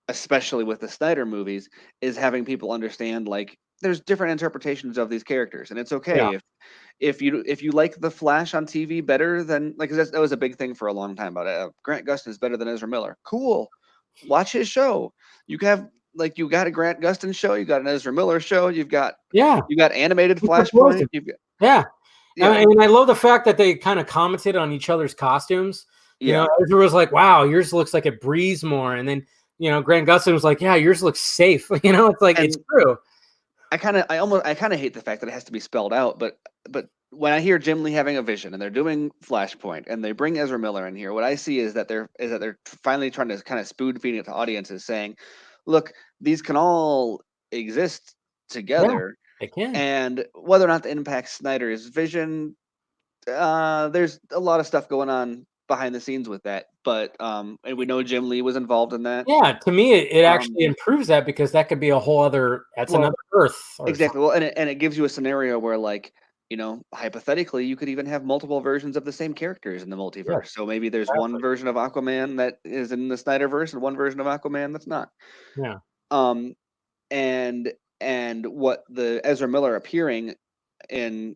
especially with the Snyder movies, is having people understand like there's different interpretations of these characters, and it's Yeah. okay if you like the Flash on TV better than like that was a big thing for a long time about it. Grant Gustin is better than Ezra Miller. Cool, watch his show. You can have like you got a Grant Gustin show, you got an Ezra Miller show, you got animated Flashpoint, you've got Yeah. yeah And I love the fact that they kind of commented on each other's costumes. You yeah. know, Ezra was like, wow, yours looks like it breathes more. And then, Grant Gustin was like, yeah, yours looks safe. It's like, it's And true. I kind of hate the fact that it has to be spelled out, but when I hear Jim Lee having a vision and they're doing Flashpoint and they bring Ezra Miller in here, what I see is that they're finally trying to kind of spoon feeding it to audiences, saying, "Look, these can all exist Yeah, together, they can. and whether or not they impact Snyder's vision, there's a lot of stuff going on behind the scenes with that. But and we know Jim Lee was involved in that. Yeah, to me, it Um, actually improves that because that could be a whole other, that's another well, Earth or something. exactly. Well, and it gives you a scenario where, like, hypothetically, you could even have multiple versions of the same characters in the Yeah, multiverse. So maybe there's one exactly. version of Aquaman that is in the Snyderverse and one version of Aquaman that's not. Yeah. Um, and what the Ezra Miller appearing in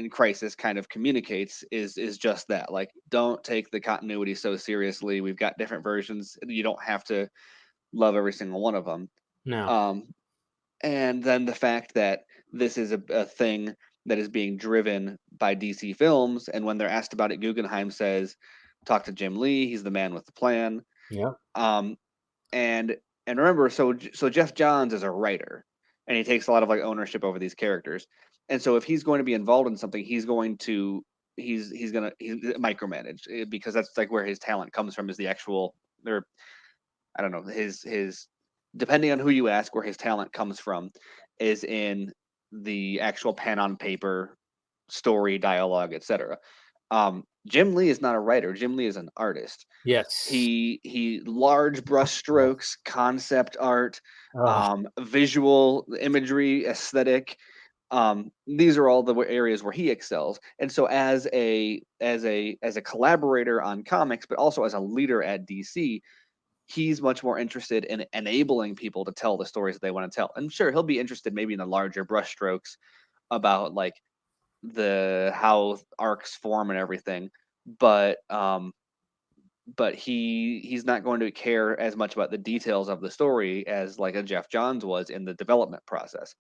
Crisis kind of communicates is just that. Like, don't take the continuity so seriously. We've got different versions. You don't have to love every single one of them. No. Um, and then the fact that this is a thing that is being driven by DC Films, and when they're asked about it, Guggenheim says, "Talk to Jim Lee. He's the man with the plan." Yeah. Um, and remember, so Jeff Johns is a writer, and he takes a lot of like ownership over these characters. And so if he's going to be involved in something, he's going to he's micromanage because that's like where his talent comes from, is the actual, or I don't know, his depending on who you ask, where his talent comes from is in the actual pen on paper, story, dialogue, etc. Jim Lee is not a writer. Jim Lee is an artist. Yes. He large brush strokes, concept art, Oh, visual imagery, aesthetic. These are all the areas where he excels. And so as a collaborator on comics, but also as a leader at DC, he's much more interested in enabling people to tell the stories that they want to tell. And sure, he'll be interested maybe in the larger brushstrokes about like the how arcs form and everything, but he's not going to care as much about the details of the story as like a Jeff Johns was in the development process.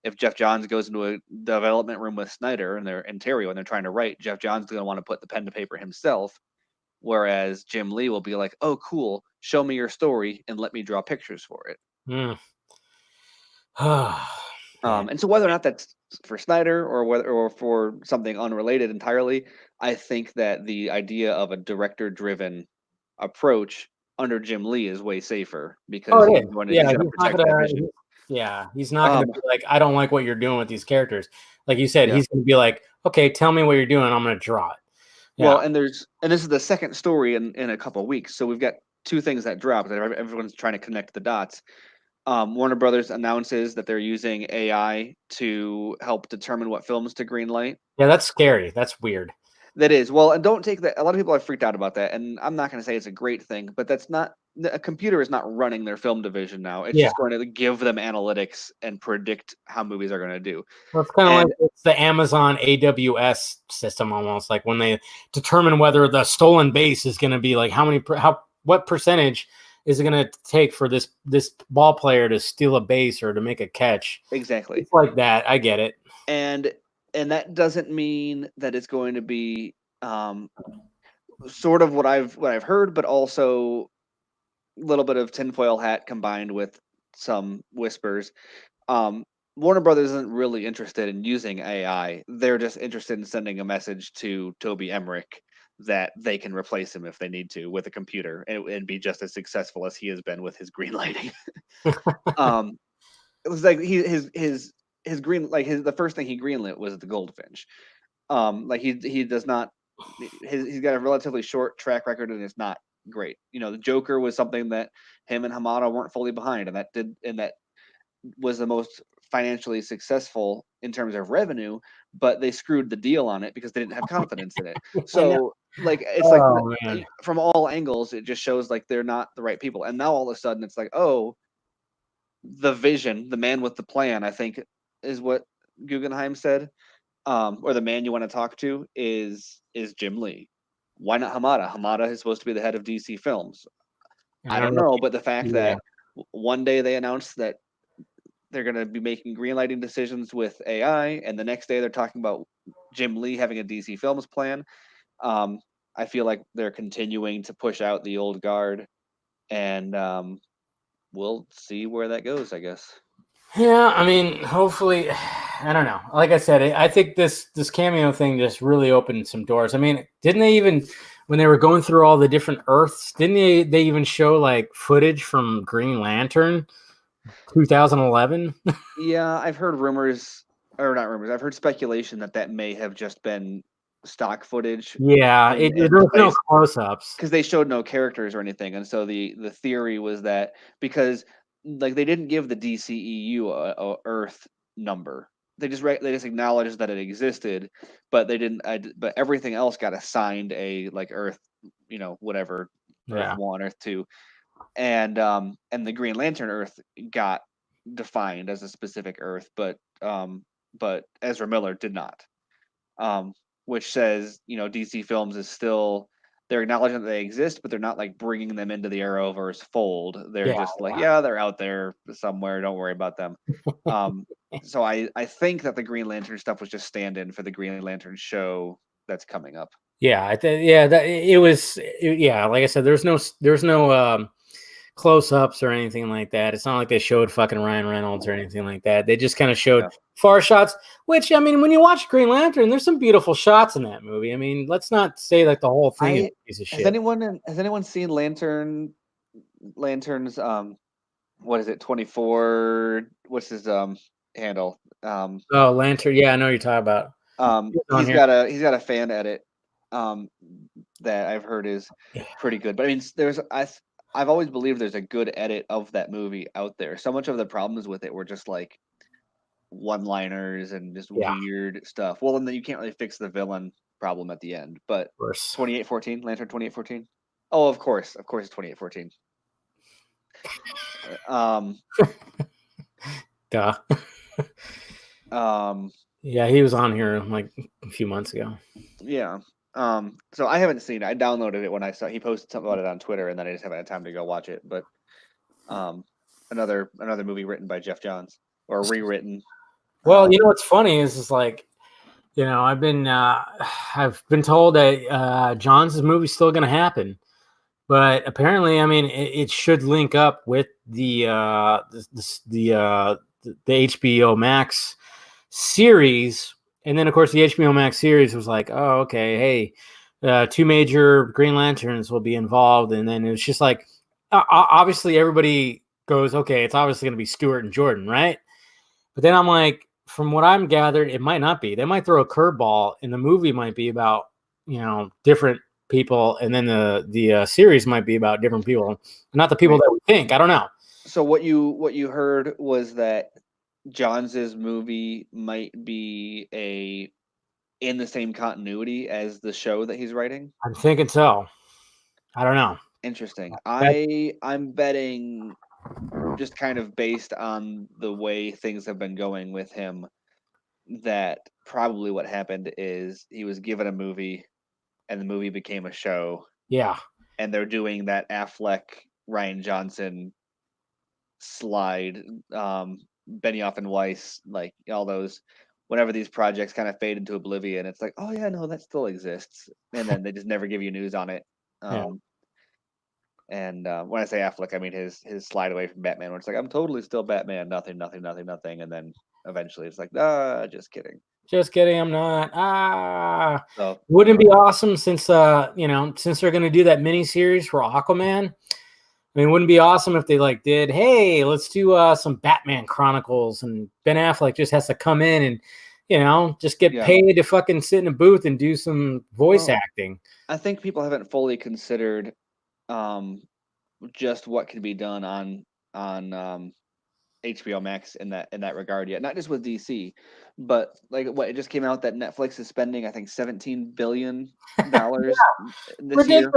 If Jeff Johns goes into a development room with Snyder and they're in Terry when they're trying to write, Jeff Johns is going to want to put the pen to paper himself. Whereas Jim Lee will be like, "Oh, cool, show me your story and let me draw pictures for it." mm. Yeah. And so whether or not that's for Snyder or for something unrelated entirely, I think that the idea of a director-driven approach under Jim Lee is way safer Oh, because it is. he's Yeah, gonna he's not protect that gonna. vision. Yeah, he's not gonna Um, be like, I don't like what you're doing with these characters. Like you said, yeah. he's gonna be like, okay, tell me what you're doing. I'm gonna draw it. Yeah. Well, and this is the second story in a couple of weeks, so we've got two things that dropped. That everyone's trying to connect the dots. Warner Brothers announces that they're using AI to help determine what films to greenlight. Yeah, that's scary. That's weird. That is, well, and don't take that. A lot of people are freaked out about that, and I'm not going to say it's a great thing, but that's not, a computer is not running their film division now. It's Yeah. just going to give them analytics and predict how movies are going to do. Well, it's kind of like And it's the Amazon AWS system almost, like when they determine whether the stolen base is gonna be like what percentage is it gonna take for this ball player to steal a base or to make a catch. exactly, It's like that. I get it. and that doesn't mean that it's going to be sort of what I've heard, but also a little bit of tinfoil hat combined with some whispers. Um, Warner Brothers isn't really interested in using AI. They're just interested in sending a message to Toby Emmerich that they can replace him if they need to with a computer and be just as successful as he has been with his green lighting. um, it was like his green like his the first thing he greenlit was the Goldfinch. Like he does not he's got a relatively short track record and it's not great. The Joker was something that him and Hamada weren't fully behind, and that was the most financially successful in terms of revenue, but they screwed the deal on it because they didn't have confidence in it. I know. So like it's like Oh man. from all angles, it just shows like they're not the right people. And now all of a sudden it's like, oh, the vision, the man with the plan, I think what Guggenheim said. Or the man you want to talk to is Jim Lee. Why not Hamada? Hamada is supposed to be the head of DC Films. I don't know, but the fact that one day they announced that they're going to be making greenlighting decisions with AI, and the next day they're talking about Jim Lee having a DC Films plan. I feel like they're continuing to push out the old guard, and we'll see where that goes, I guess. Yeah, I mean, hopefully, I don't know. Like I said, I think this cameo thing just really opened some doors. I mean, didn't they even, when they were going through all the different Earths, didn't they even show like footage from Green Lantern 2011? Yeah, I've heard rumors, or not rumors. I've heard speculation that may have just been stock footage. Yeah, there was no close-ups because they showed no characters or anything, and so the theory was that because like they didn't give the DCEU a Earth number, they just acknowledged that it existed, but they didn't. But everything else got assigned a like Earth, whatever, Earth 1, Earth 2, and the Green Lantern Earth got defined as a specific Earth, but Ezra Miller did not. Which says, DC Films is still, they're acknowledging that they exist, but they're not like bringing them into the Arrowverse fold. They're just like, they're out there somewhere. Don't worry about them. So I think that the Green Lantern stuff was just stand-in for the Green Lantern show that's coming up. Yeah, like I said, there's no close-ups or anything like that. It's not like they showed fucking Ryan Reynolds or anything like that. They just kind of showed far shots, which, I mean, when you watch Green Lantern, there's some beautiful shots in that movie. I mean, let's not say that the whole thing is a piece of shit. Has anyone seen Lantern's what is it, 24, what's his handle? Lantern, yeah, I know what you're talking about. He's got a fan edit that I've heard is pretty good. But I mean, I've always believed there's a good edit of that movie out there. So much of the problems with it were just like one-liners and just weird stuff. Well, and then you can't really fix the villain problem at the end. But 2814, Lantern 2814. Oh, of course, it's 2814. Duh. Yeah, he was on here like a few months ago. Yeah. So I haven't seen it. I downloaded it when I saw he posted something about it on Twitter, and then I just haven't had time to go watch it. But another movie written by Jeff Johns, or rewritten. Well, what's funny is like, I've been told that Johns' movie's still going to happen, but apparently, I mean, it should link up with the HBO Max series. And then, of course, the HBO Max series was like, oh, okay, hey, 2 major Green Lanterns will be involved. And then it was just like, obviously, everybody goes, okay, it's obviously going to be Stewart and Jordan, right? But then I'm like, from what I'm gathered, it might not be. They might throw a curveball, and the movie might be about, different people, and then the series might be about different people, not the people that we think. I don't know. So what you heard was that Johns' movie might be in the same continuity as the show that he's writing? I'm thinking so. I don't know. Interesting. I'm betting, just kind of based on the way things have been going with him, that probably what happened is he was given a movie and the movie became a show. Yeah. And they're doing that Affleck, Ryan Johnson slide, Benioff and Weiss, like all those, whenever these projects kind of fade into oblivion, it's like, oh yeah, no, that still exists, and then they just never give you news on it. And when I say Affleck, I mean his slide away from Batman, where it's like, I'm totally still Batman, nothing, and then eventually it's like, just kidding, I'm not. So, wouldn't it be awesome since since they're going to do that mini series for Aquaman? I mean, wouldn't it be awesome if they did, hey, let's do some Batman Chronicles, and Ben Affleck just has to come in and, just get paid to fucking sit in a booth and do some voice acting. I think people haven't fully considered just what can be done on HBO Max in that regard yet. Not just with DC, but like what it just came out that Netflix is spending, I think, $17 billion this year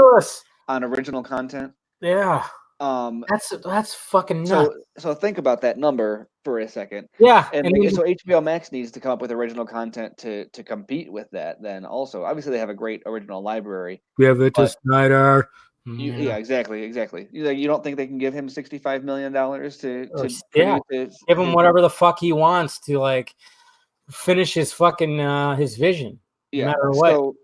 on original content. Yeah. That's fucking nuts. So think about that number for a second. Yeah, And and then so HBO Max needs to come up with original content to compete with that. Then also, obviously, they have a great original library. give it to But Snyder. yeah, exactly. You don't think they can give him $65 million to Yeah, produce give him his whatever the fuck he wants to like finish his fucking his vision, no yeah. matter what. So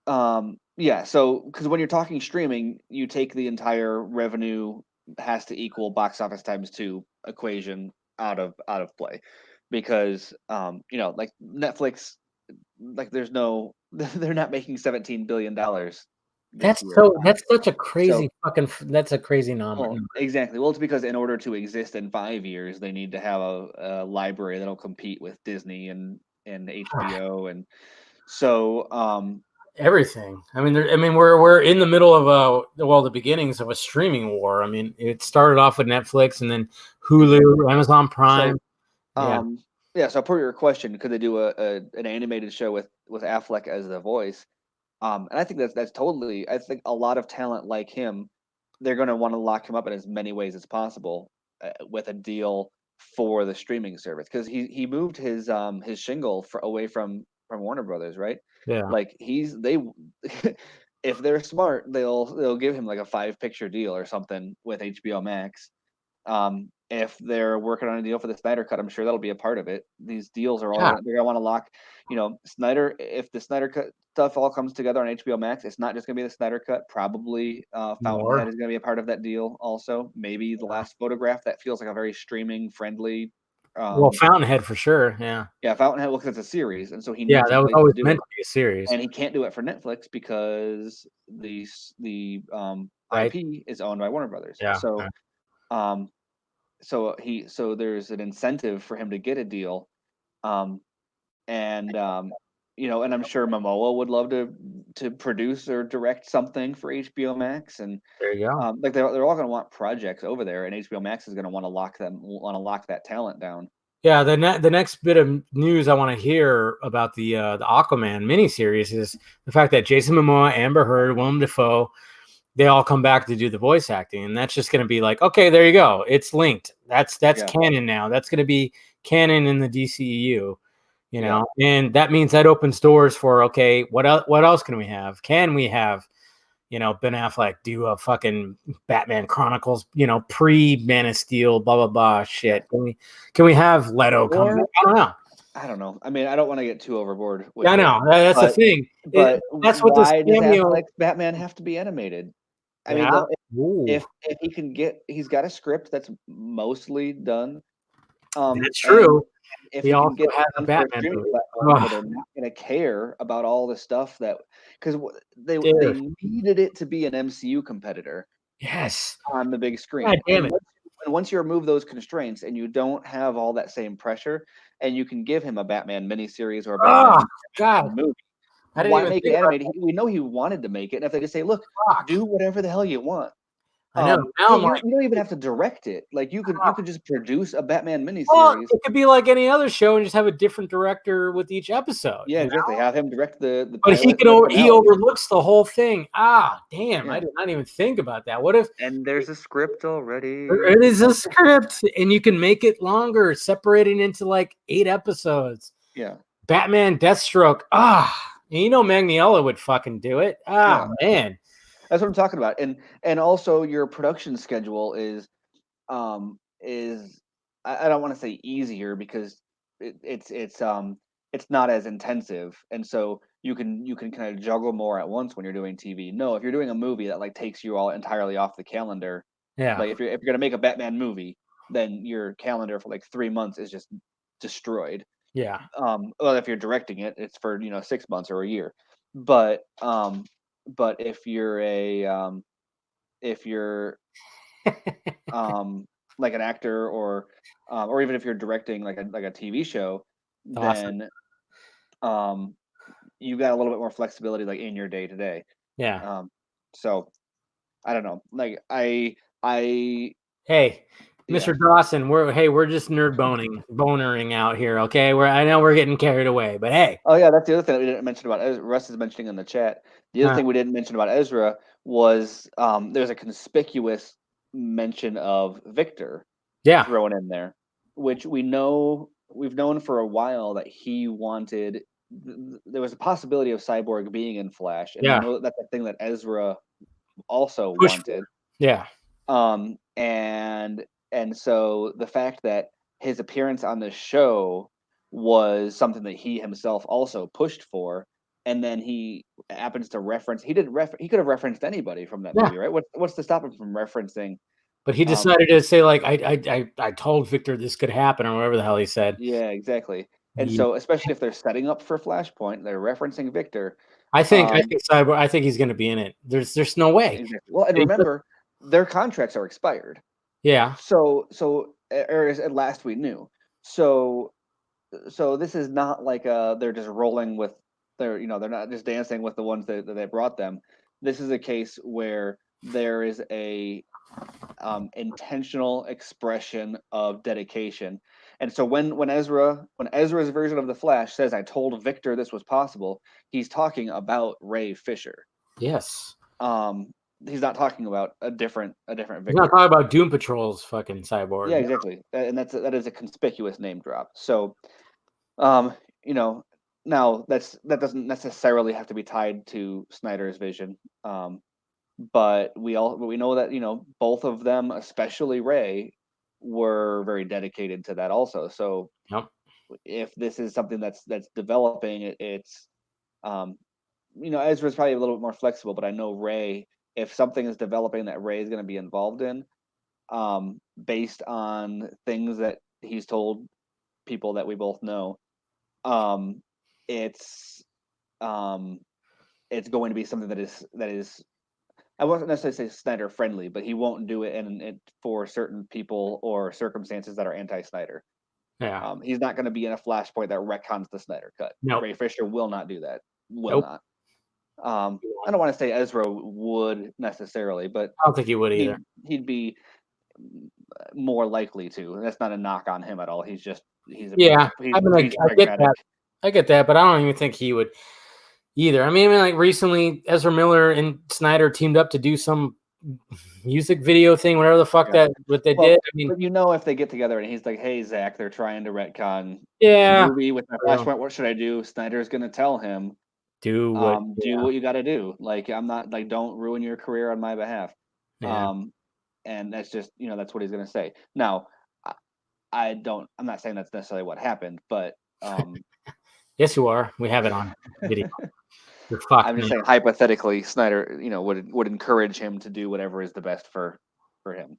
um yeah. So because when you're talking streaming, you take the entire revenue has to equal box office times two equation out of play, because like Netflix, like there's no they're not making $17 billion this year. That's such a So crazy fucking that's a crazy number. well, exactly. Well, it's because in order to exist in 5 years, they need to have a library that'll compete with Disney and HBO, and so Everything. I mean, we're in the middle of the beginnings of a streaming war. I mean, it started off with Netflix and then Hulu, exactly. Amazon So Prime. Yeah, yeah. So per your question, could they do an animated show with Affleck as the voice? And I think that's totally. I think a lot of talent like him, they're going to want to lock him up in as many ways as possible with a deal for the streaming service, because he moved his shingle away from Warner Brothers, right? yeah. Like if they're smart, they'll give him like a 5 picture deal or something with HBO Max. If they're working on a deal for the Snyder Cut, I'm sure that'll be a part of it. These deals are all Yeah. they're gonna want to lock. Snyder. If the Snyder Cut stuff all comes together on HBO Max, it's not just gonna be the Snyder Cut. Probably Fountainhead More. is gonna be a part of that deal. Also, maybe the last photograph, that feels like a very streaming friendly. Well, Fountainhead for sure. Yeah. Yeah, Fountainhead, because it's a series, and so he Yeah, needs a that was place to always do meant it, to be a series, and he can't do it for Netflix because the right? IP is owned by Warner Brothers. Yeah. So um, so there's an incentive for him to get a deal, um, and and I'm sure Momoa would love to produce or direct something for HBO Max, and There you go. like they're all going to want projects over there, and HBO Max is going to want to lock that talent down. Yeah, the next bit of news I want to hear about the Aquaman miniseries is the fact that Jason Momoa, Amber Heard, Willem Dafoe, they all come back to do the voice acting, and that's just going to be like, okay, there you go, it's linked. That's Yeah, canon now. That's going to be canon in the DCEU, yeah. and that means that opens doors for okay, what else can we have? Can we have Ben Affleck do a fucking Batman Chronicles, pre Man of Steel, blah blah blah shit. Can we have Leto come back? Or I don't know. I don't know. I mean, I don't want to get too overboard Yeah, with I it, know. That's the but thing. That's what this why does cameo. Affleck's Batman have to be animated? I mean, Yeah. Ooh, if he's got a script that's mostly done, that's and true. if He he can also get has it a done for a Batman streaming movie. platform where Oh, they're not going to care about all the stuff that, because they dude. needed it to be an MCU competitor Yes. on the big God screen. damn it. And once you remove those constraints and you don't have all that same pressure, and you can give him a Batman miniseries or a Oh Batman God. movie, I didn't why even make it think about animated? We know he wanted to make it, and if they just say, "Look, Fuck. do whatever the hell you want," I know. Now hey, I'm like, you don't even have to direct it. Like you could just produce a Batman well, miniseries. it could be like any other show and just have a different director with each episode. Yeah, exactly. Have him direct the But pilot and the he finale. overlooks the whole thing. Ah, damn! I Yeah, did not even think about that. What if and there's a script already. it is a script and you can make it longer, separating into like 8 episodes? Yeah, Batman, Deathstroke. And Magniella would fucking do it. yeah. Man. That's what I'm talking about. And also your production schedule is I don't want to say easier, because it's not as intensive, and so you can kind of juggle more at once when you're doing TV. No, if you're doing a movie that like takes you all entirely off the calendar, Yeah. like if you're gonna make a Batman movie, then your calendar for like 3 months is just destroyed. Yeah. Well, if you're directing it, it's for 6 months or a year. But if you're like an actor, or even if you're directing like a TV show, Awesome. then you got a little bit more flexibility like in your day to day. Yeah. So I don't know. Like I Hey, yeah. Mr. Dawson, we're just bonering out here, okay? I know we're getting carried away, but hey. Oh yeah, that's the other thing that we didn't mention about Russ is mentioning in the chat. The other thing we didn't mention about Ezra was there's a conspicuous mention of Victor Yeah. thrown in there, which we've known for a while that he wanted. There was a possibility of Cyborg being in Flash, and we Yeah. know that that's a thing that Ezra also Push for wanted. it. Yeah. And so the fact that his appearance on the show was something that he himself also pushed for, and then he happens to reference. He could have referenced anybody from that Yeah. movie, right? What's to stop him from referencing? But he decided to say, like, I told Victor this could happen, or whatever the hell he said. Yeah, exactly. And He- so, especially if they're setting up for Flashpoint, they're referencing Victor. I think Um, Cyborg. I think he's going to be in it. There's no way. exactly. Well, and remember, their contracts are expired. Yeah. Or at last we knew. So this is not like they're just rolling with they're not just dancing with the ones that they brought them. This is a case where there is a intentional expression of dedication. And so when Ezra's version of the Flash says, "I told Victor this was possible," he's talking about Ray Fisher. Yes. He's not talking about a different Victor. He's not talking about Doom Patrol's fucking Cyborg. Yeah, exactly. And that is a conspicuous name drop. So, you know, now that doesn't necessarily have to be tied to Snyder's vision. But we know that both of them, especially Ray, were very dedicated to that also. So Yep. if this is something that's developing, it's Ezra's probably a little bit more flexible, but I know Ray, if something is developing that Ray is going to be involved in, based on things that he's told people that we both know, it's it's going to be something that is I won't necessarily say Snyder friendly, but he won't do it in for certain people or circumstances that are anti-Snyder. Yeah. He's not going to be in a Flashpoint that retcons the Snyder cut. Nope. Ray Fisher will not do that. Will Nope. not. I don't want to say Ezra would necessarily, but I don't think he would either. He'd be more likely to. That's not a knock on him at all. He's Yeah. I mean, he's I get that. I get that, but I don't even think he would either. I mean, like recently, Ezra Miller and Snyder teamed up to do some music video thing, whatever the fuck what they did. I mean, but if they get together and he's like, "Hey, Zach, they're trying to retcon yeah, the movie with my Flashpoint. What should I do?" Snyder's gonna tell him, do what you got to do. Like, I'm not like, don't ruin your career on my behalf. Yeah. And that's just that's what he's gonna say. Now, I'm not saying that's necessarily what happened, but yes, you are. We have it on video. You're fucked, I'm just saying hypothetically, Snyder, would encourage him to do whatever is the best for him.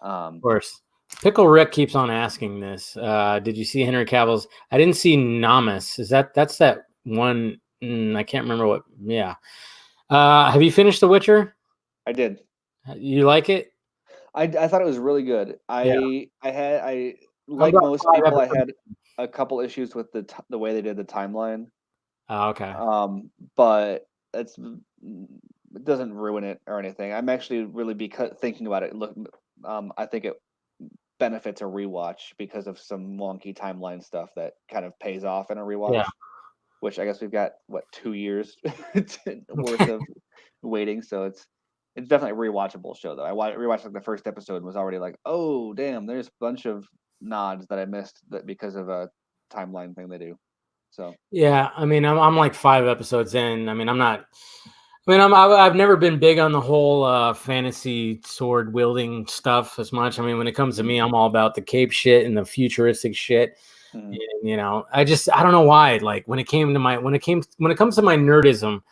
Of course. Pickle Rick keeps on asking this. Did you see Henry Cavill's? I didn't see Namus. That's that one? I can't remember what. Yeah. Have you finished The Witcher? I did. You like it? I thought it was really good. Like most people, I had a couple issues with the way they did the timeline. Oh, okay. But it doesn't ruin it or anything. I'm actually really thinking about it. Look, I think it benefits a rewatch because of some wonky timeline stuff that kind of pays off in a rewatch. Yeah. Which I guess we've got 2 years worth of waiting, so it's definitely a rewatchable show though. I rewatched like the first episode and was already like, oh damn, there's a bunch of nods that I missed because of a timeline thing they do. So yeah, I mean, I'm like 5 episodes in. I mean, I've never been big on the whole fantasy sword wielding stuff as much. I mean, when it comes to me, I'm all about the cape shit and the futuristic shit. And, I don't know why. Like when it comes to my nerdism,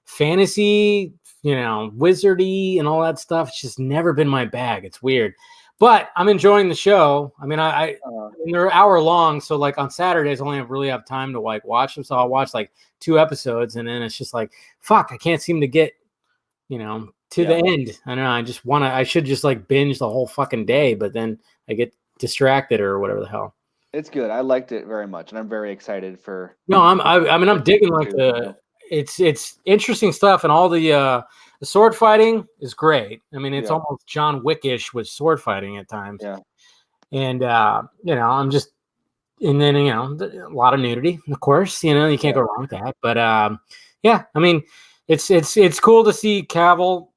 fantasy, wizardy and all that stuff, it's just never been my bag. It's weird. But I'm enjoying the show. I mean, they're an hour long, so like on Saturdays, I only really have time to like watch them. So I'll watch like 2 episodes, and then it's just like, fuck, I can't seem to get, to the end. I don't know. I should just like binge the whole fucking day, but then I get distracted or whatever the hell. It's good. I liked it very much, and I'm very excited for. No, I'm digging like it's interesting stuff, and all the sword fighting is great. I mean, it's almost John Wick-ish with sword fighting at times. Yeah. And I'm just, and then a lot of nudity, of course. You can't go wrong with that. But yeah, I mean, it's cool to see Cavill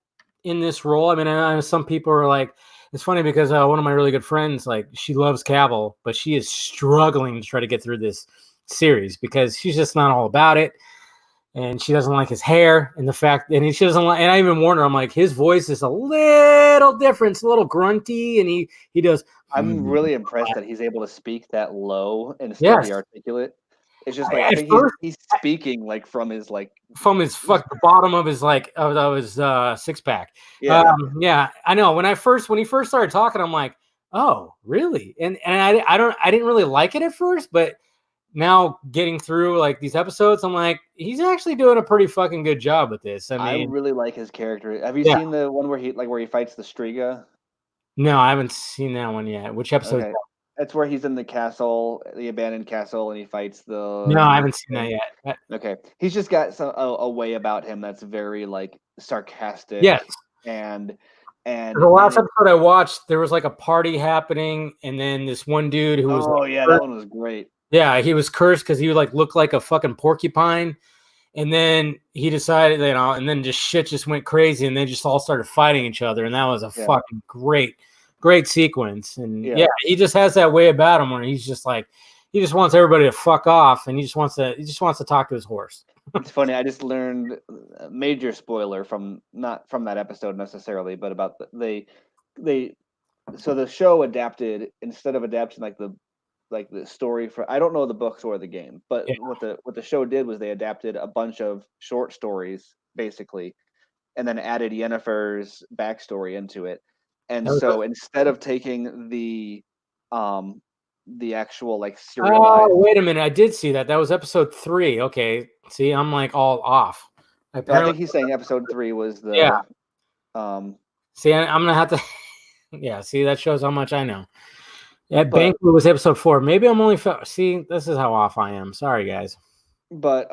in this role. I mean, I know some people are like, it's funny because one of my really good friends, like, she loves Cavill, but she is struggling to try to get through this series because she's just not all about it. And she doesn't like his hair and the fact, and she doesn't like, and I even warned her, I'm like, his voice is a little different. It's a little grunty. And he does. I'm really impressed that he's able to speak that low and still be Yes. articulate. It's just like, I At think first- he's speaking like from his like, the bottom of his like of his six pack. yeah. Yeah, I know. When he first started talking, I'm like, oh, really? And I didn't really like it at first, but now getting through like these episodes, I'm like, he's actually doing a pretty fucking good job with this. I I mean, really like his character. Have you Yeah. seen the one where he fights the Striga? no, I haven't seen that one yet. Which episode? Okay. That's where he's in the castle, the abandoned castle, and he fights the. No, I haven't seen that yet. Okay, he's just got a way about him that's very like sarcastic. Yes. And The last episode I watched, there was like a party happening, and then this one dude who was that one was great. Yeah, he was cursed because he like looked like a fucking porcupine, and then he decided, and then shit just went crazy, and they just all started fighting each other, and that was a fucking great sequence. And he just has that way about him where he's just like, he just wants everybody to fuck off, and he just wants to talk to his horse. It's funny. I just learned a major spoiler from not from that episode necessarily, but about so the show adapted instead of adapting like the story for, I don't know the books or the game, but what the show did was they adapted a bunch of short stories basically, and then added Yennefer's backstory into it. And so instead of taking the actual like serialized. Oh, wait a minute! I did see that. That was episode 3. Okay, see, I'm like all off. I think he's saying episode 3 was the. Yeah. See, I'm gonna have to. Yeah. See, that shows how much I know. Banquet was episode 4. Maybe I'm only. See, this is how off I am. Sorry, guys. But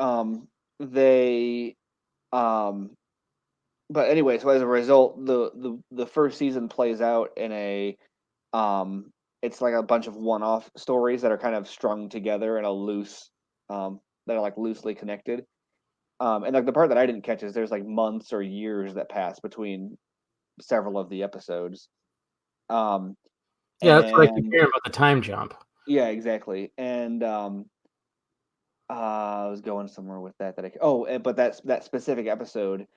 but anyway, so as a result, the first season plays out in a it's like a bunch of one-off stories that are kind of strung together in a loose that are like loosely connected. And like the part that I didn't catch is there's like months or years that pass between several of the episodes. That's what I keep hearing about the time jump. Yeah, exactly. And I was going somewhere with that. But that specific episode,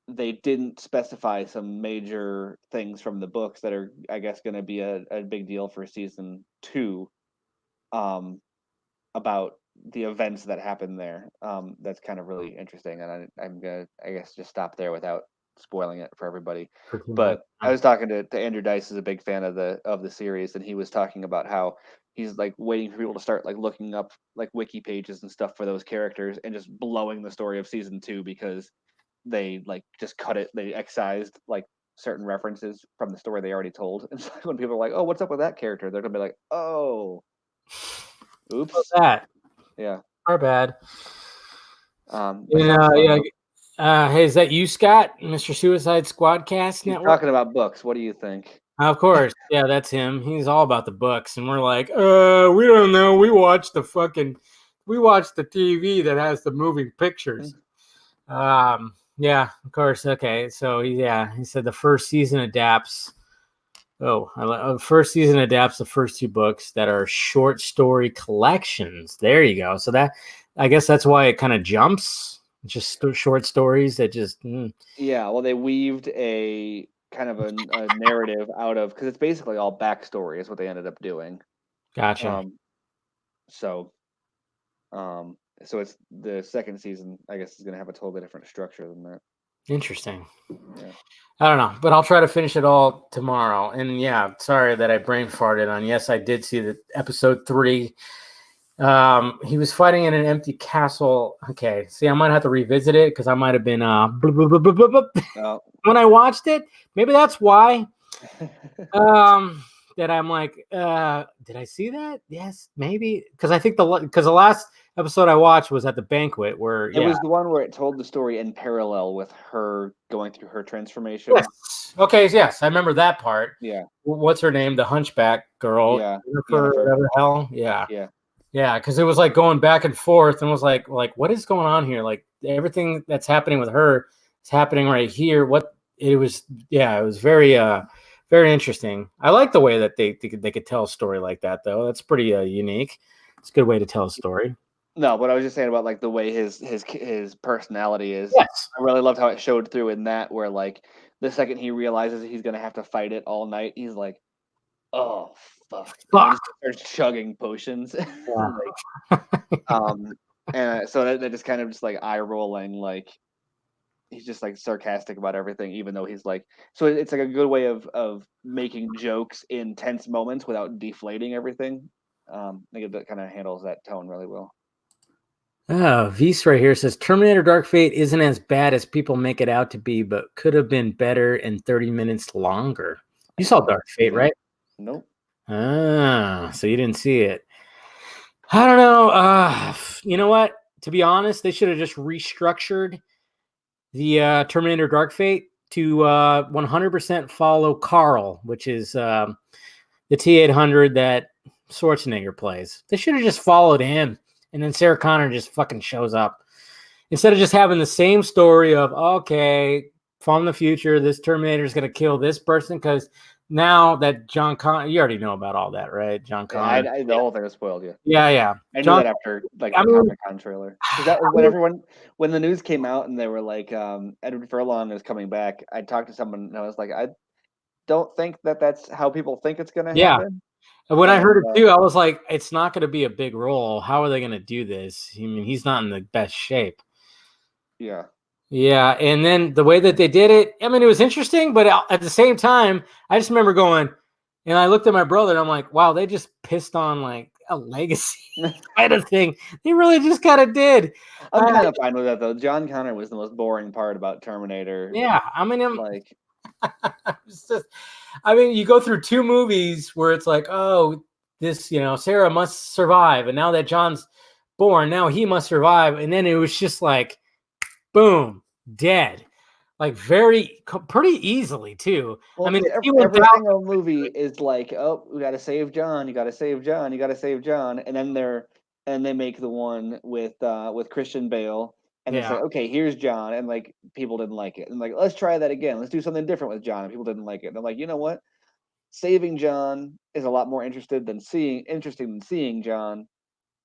they didn't specify some major things from the books that are, I guess, going to be a big deal for season 2, about the events that happen there. That's kind of really interesting, and I'm gonna, I guess, just stop there without spoiling it for everybody. But I was talking to Andrew Dice, who's a big fan of the series, and he was talking about how he's like waiting for people to start like looking up like wiki pages and stuff for those characters and just blowing the story of season 2 because they like just cut it, they excised like certain references from the story they already told. And so when people are like, oh, what's up with that character, they're gonna be like, oh, oops. What's that? Yeah. Our bad. Hey, is that you, Scott, Mr. Suicide Squadcast Network? Talking about books, what do you think? Of course, yeah, that's him. He's all about the books, and we're like, we don't know. We watch the TV that has the moving pictures. Yeah, of course. Okay, so he said the first season adapts. First season adapts the first 2 books that are short story collections. There you go. So that, I guess that's why it kind of jumps. Just short stories that just. Yeah, well, they weaved a kind of a narrative out of, because it's basically all backstory is what they ended up doing. Gotcha. So it's the second season, I guess, is going to have a totally different structure than that. Interesting. Yeah. I don't know, but I'll try to finish it all tomorrow. And yeah, sorry that I brain farted on. Yes, I did see the episode 3. He was fighting in an empty castle. Okay, see, I might have to revisit it because I might have been when I watched it. Maybe that's why. That I'm like, did I see that? Yes, maybe, because I think the last episode I watched was at the banquet where it was the one where it told the story in parallel with her going through her transformation. Yes. Okay, yes, I remember that part. Yeah. What's her name? The hunchback girl. Yeah. Whatever the hell. Yeah. Yeah. Yeah, because it was like going back and forth, and was like what is going on here? Like everything that's happening with her is happening right here. What it was very very interesting. I like the way that they could tell a story like that, though. That's pretty unique. It's a good way to tell a story. No, but I was just saying about like the way his personality is. Yes. I really loved how it showed through in that, where like the second he realizes he's gonna have to fight it all night, he's like, "Oh fuck!" And he Fuck. just starts chugging potions. Yeah. And so that just kind of just like eye rolling, like he's just like sarcastic about everything, even though he's like, so it's like a good way of making jokes in tense moments without deflating everything. I think that kind of handles that tone really well. Oh, Vise right here says Terminator Dark Fate isn't as bad as people make it out to be, but could have been better and 30 minutes longer. You saw Dark Fate, right? Nope. Ah, so you didn't see it. I don't know. You know what? To be honest, they should have just restructured the Terminator Dark Fate to 100% follow Carl, which is the T-800 that Schwarzenegger plays. They should have just followed him, and then Sarah Connor just fucking shows up. Instead of just having the same story of, okay, from the future, this Terminator is going to kill this person, because now that John Connor, you already know about all that, right? John Connor. Yeah, the whole thing was spoiled you. Yeah. I knew that after like the Comic-Con trailer. Because that was when the news came out and they were like, Edward Furlong is coming back. I talked to someone and I was like, I don't think that's how people think it's going to happen. And when I heard it too, I was like, it's not going to be a big role. How are they going to do this? I mean, he's not in the best shape. Yeah. Yeah. And then the way that they did it, I mean, it was interesting, but at the same time, I just remember going, and I looked at my brother and I'm like, wow, they just pissed on like a legacy kind of thing. They really just kind of did. I'm kind of fine with that though. John Connor was the most boring part about Terminator. Yeah. I mean, like, it's just, I mean, you go through two movies where it's like, oh, this, Sarah must survive. And now that John's born, now he must survive. And then it was just like, boom, dead. Like pretty easily too. Well, I mean, every single movie is like, oh, we got to save John. You got to save John. You got to save John. And then they make the one with Christian Bale. And it's like, okay, here's John. And like, people didn't like it. And like, let's try that again. Let's do something different with John. And people didn't like it. And I'm like, you know what? Saving John is a lot more interesting than seeing John.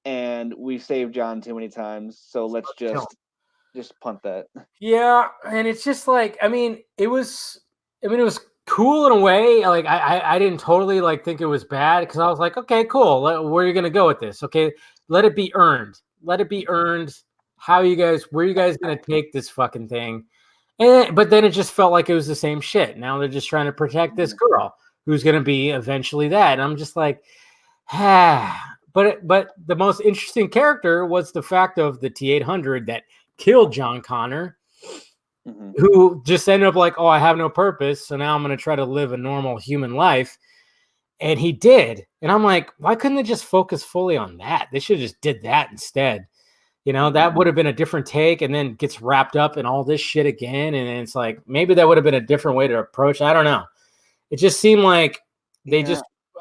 And we've saved John too many times. So let's just punt that. Yeah. And it's just like, I mean, it was cool in a way. Like I didn't totally like think it was bad, because I was like, okay, cool. Where are you going to go with this? Okay. Let it be earned. Let it be earned. Where are you guys going to take this fucking thing? But then it just felt like it was the same shit. Now they're just trying to protect this girl who's going to be eventually that. And I'm just like, but the most interesting character was the fact of the T-800 that killed John Connor, who just ended up like, oh, I have no purpose, so now I'm going to try to live a normal human life. And he did. And I'm like, why couldn't they just focus fully on that? They should have just did that instead. That would have been a different take, and then gets wrapped up in all this shit again. And it's like, maybe that would have been a different way to approach. I don't know. It just seemed like they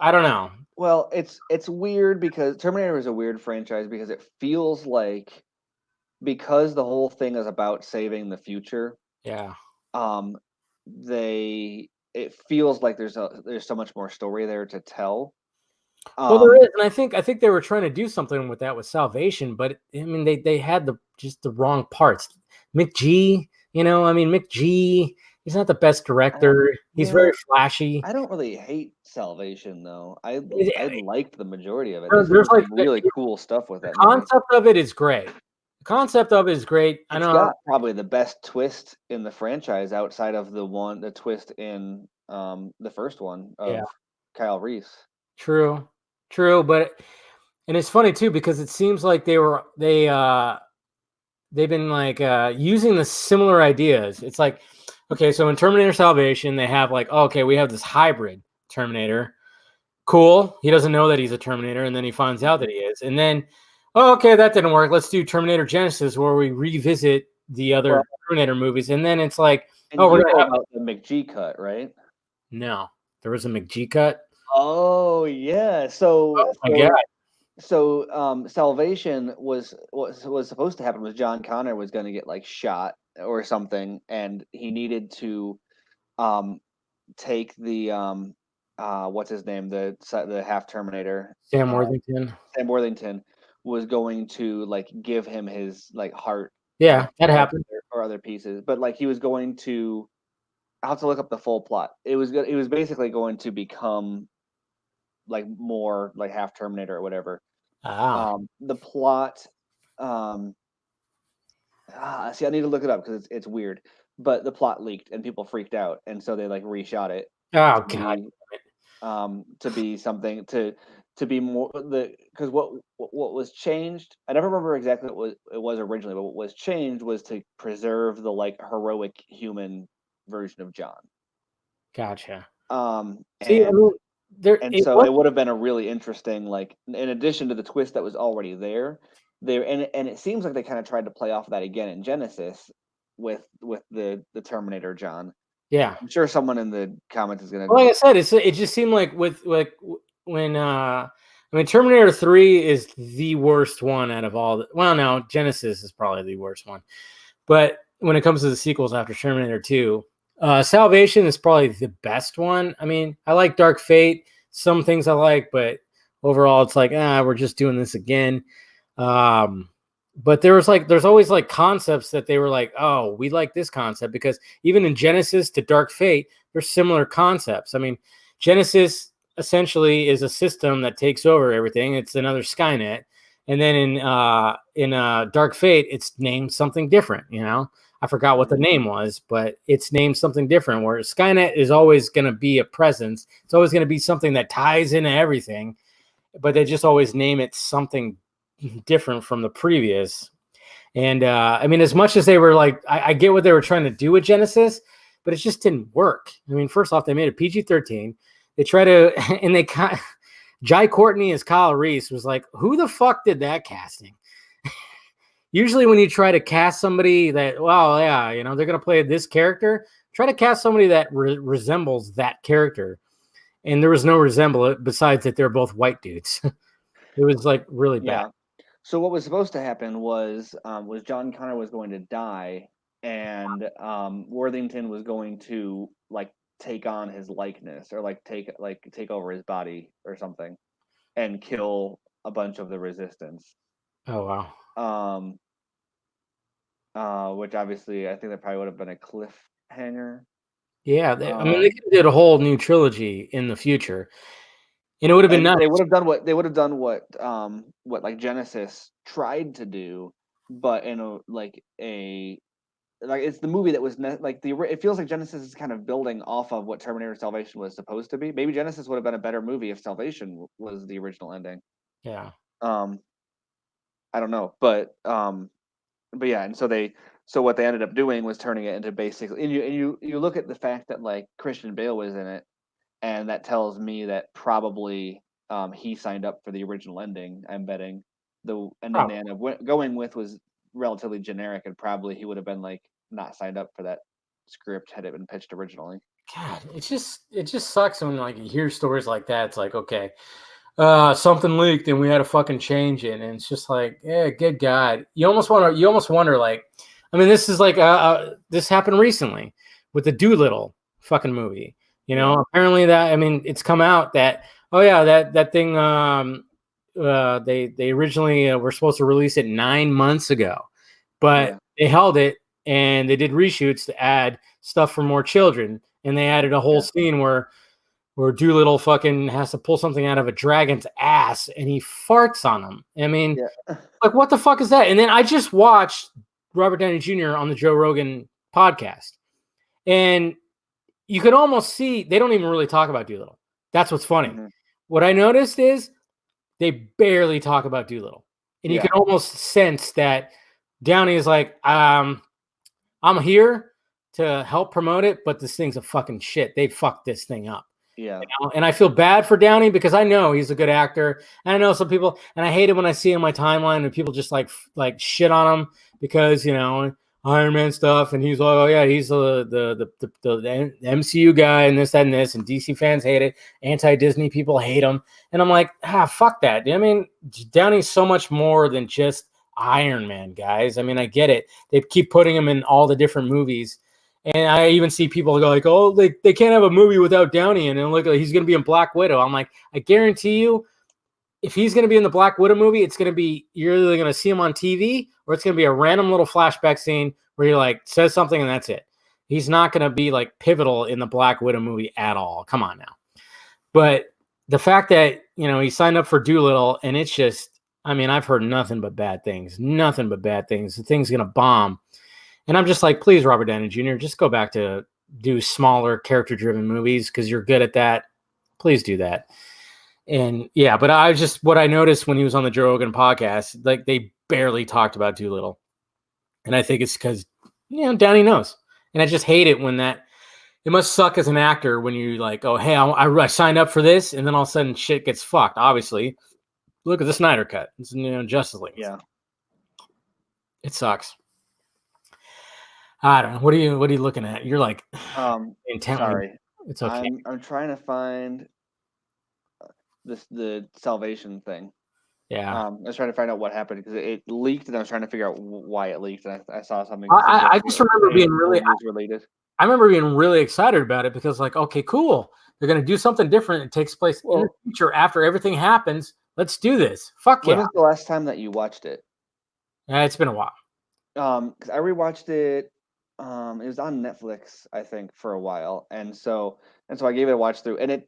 I don't know. Well, it's weird because Terminator is a weird franchise, because it feels like, because the whole thing is about saving the future. Yeah. It feels like there's so much more story there to tell. Well, there is, and I think they were trying to do something with that with Salvation, but I mean they had just the wrong parts. McG, McG, he's not the best director. He's very flashy. I don't really hate Salvation though. I liked the majority of it. There's like really cool stuff with that. The concept of it is great. The concept of it is great. It's got probably the best twist in the franchise outside of the twist in the first one of Kyle Reese. True, but and it's funny too, because it seems like they've been like using the similar ideas. It's like, okay, so in Terminator Salvation, they have like, okay, we have this hybrid Terminator. Cool. He doesn't know that he's a Terminator, and then he finds out that he is. And then, okay, that didn't work. Let's do Terminator Genesis, where we revisit the other Terminator movies. And then it's like, we're going to have the McG cut, right? No, there was a McG cut. Oh yeah. So Salvation was supposed to happen was John Connor was going to get like shot or something, and he needed to take the what's his name, the half Terminator, Sam Worthington. Sam Worthington was going to like give him his like heart, Yeah, that happened. or other pieces, but like he was going to. I'll have to look up the full plot. It was good. It was basically going to become like more like half Terminator or whatever. The plot. See, I need to look it up because it's weird. But the plot leaked and people freaked out, and so they like reshot it. Oh to God. to be something to be more because what was changed. I never remember exactly what it was originally, but what was changed was to preserve the like heroic human version of John. Gotcha. See, and so it would have been a really interesting, like, in addition to the twist that was already there, and it seems like they kind of tried to play off of that again in Genesis with the Terminator John. Yeah, I'm sure someone in the comments is gonna. Well, like I said, it just seemed like when Terminator 3 is the worst one out of all. Well, no, Genesis is probably the worst one, but when it comes to the sequels after Terminator 2, Salvation is probably the best one. I mean, I like Dark Fate. Some things I like, but overall, it's like we're just doing this again. But there's always like concepts that they were like, oh, we like this concept, because even in Genesis to Dark Fate, there's similar concepts. I mean, Genesis essentially is a system that takes over everything. It's another Skynet. And then in Dark Fate, it's named something different. You know, I forgot what the name was, but it's named something different. Where Skynet is always going to be a presence. It's always going to be something that ties into everything, but they just always name it something different from the previous. And I mean, as much as they were like, I get what they were trying to do with Genesis, but it just didn't work. I mean, first off, they made it PG-13. They try to, and they Jai Courtney as Kyle Reese was like, who the fuck did that casting? Usually when you try to cast somebody that, well, yeah, you know, they're going to play this character, try to cast somebody that resembles that character. And there was no resemblance besides that they're both white dudes. It was like really bad. So what was supposed to happen was John Connor was going to die, and Worthington was going to like take on his likeness, or like take over his body or something, and kill a bunch of the resistance. Oh wow. Which obviously I think that probably would have been a cliffhanger. Yeah, I mean, they could have did a whole new trilogy in the future, and it would have been nice. They would have done what like Genesis tried to do, but in it's the movie that was it feels like Genesis is kind of building off of what Terminator Salvation was supposed to be. Maybe Genesis would have been a better movie if Salvation was the original ending. Yeah. I don't know, but yeah, and so what they ended up doing was turning it into basically, and you look at the fact that like Christian Bale was in it, and that tells me that probably he signed up for the original ending. I'm betting the ending they ended up going with was relatively generic, and probably he would have been like not signed up for that script had it been pitched originally. God, it just sucks when like you hear stories like that. It's like, okay, something leaked and we had to fucking change it, and it's just like, yeah, good God. You almost wonder, like, I mean, this is like this happened recently with the Doolittle fucking movie. You know, apparently that, I mean, it's come out that, oh yeah, that thing, they originally were supposed to release it 9 months ago, but they held it and they did reshoots to add stuff for more children, and they added a whole scene where Doolittle fucking has to pull something out of a dragon's ass and he farts on him. I mean, like, what the fuck is that? And then I just watched Robert Downey Jr. on the Joe Rogan podcast, and you could almost see they don't even really talk about Doolittle. That's what's funny. Mm-hmm. What I noticed is they barely talk about Doolittle, and you can almost sense that Downey is like, I'm here to help promote it, but this thing's a fucking shit. They fucked this thing up. Yeah. You know? And I feel bad for Downey because I know he's a good actor. And I know some people, and I hate it when I see in my timeline and people just like shit on him because, you know, Iron Man stuff. And he's like, oh yeah, he's the MCU guy and this, that, and this. And DC fans hate it. Anti-Disney people hate him. And I'm like, fuck that. I mean, Downey's so much more than just Iron Man, guys. I mean, I get it. They keep putting him in all the different movies. And I even see people go like, "Oh, they can't have a movie without Downey," and look, he's going to be in Black Widow. I'm like, I guarantee you, if he's going to be in the Black Widow movie, it's going to be you're either going to see him on TV or it's going to be a random little flashback scene where he like says something and that's it. He's not going to be like pivotal in the Black Widow movie at all. Come on now. But the fact that he signed up for Doolittle and it's just, I mean, I've heard nothing but bad things. The thing's going to bomb. And I'm just like, please, Robert Downey Jr., just go back to do smaller character-driven movies because you're good at that. Please do that. And yeah, but what I noticed when he was on the Joe Rogan podcast, like they barely talked about Doolittle. And I think it's because, Downey knows. And I just hate it when it must suck as an actor when you like, oh, hey, I signed up for this. And then all of a sudden shit gets fucked. Obviously, look at the Snyder Cut. It's Justice League. Yeah. It sucks. I don't know. What are you looking at? You're like intently. Sorry. It's okay. I'm trying to find the Salvation thing. Yeah. I was trying to find out what happened because it leaked, and I was trying to figure out why it leaked. And I saw something. I just remember being really related. I remember being really excited about it because, like, okay, cool. They're going to do something different. It takes place in the future after everything happens. Let's do this. Fuck yeah. When was the last time that you watched it? It's been a while. Because I rewatched it. It was on Netflix, I think, for a while, and so I gave it a watch through, and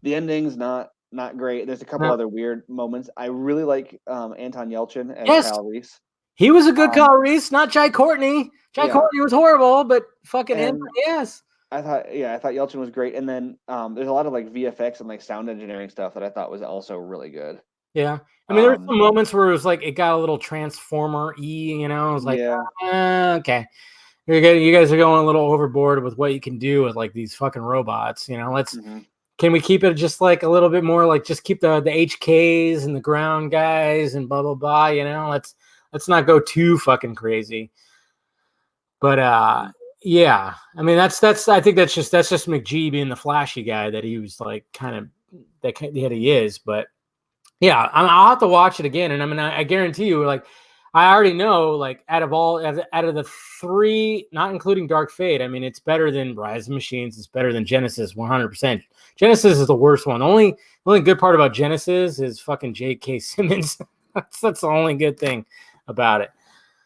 the ending's not great. There's a couple other weird moments. I really like Anton Yelchin as Kyle Reese. He was a good Kyle Reese, not Jai Courtney. Courtney was horrible, but fucking him, yes. I thought Yelchin was great, and then there's a lot of like VFX and like sound engineering stuff that I thought was also really good. Yeah, I mean, there were some moments where it was like it got a little Transformer-y, It was like, okay. You guys are going a little overboard with what you can do with like these fucking robots. Can we keep it just like a little bit more like just keep the HKs and the ground guys and blah blah blah. Let's not go too fucking crazy. But yeah, I mean I think that's just McGee being the flashy guy that he was like kind of that he is. But yeah, I'll have to watch it again, and I mean I guarantee you like. I already know, like, out of the three, not including Dark Fate, I mean, it's better than Rise of Machines. It's better than Genesis, 100%. Genesis is the worst one. The only good part about Genesis is fucking J.K. Simmons. that's the only good thing about it.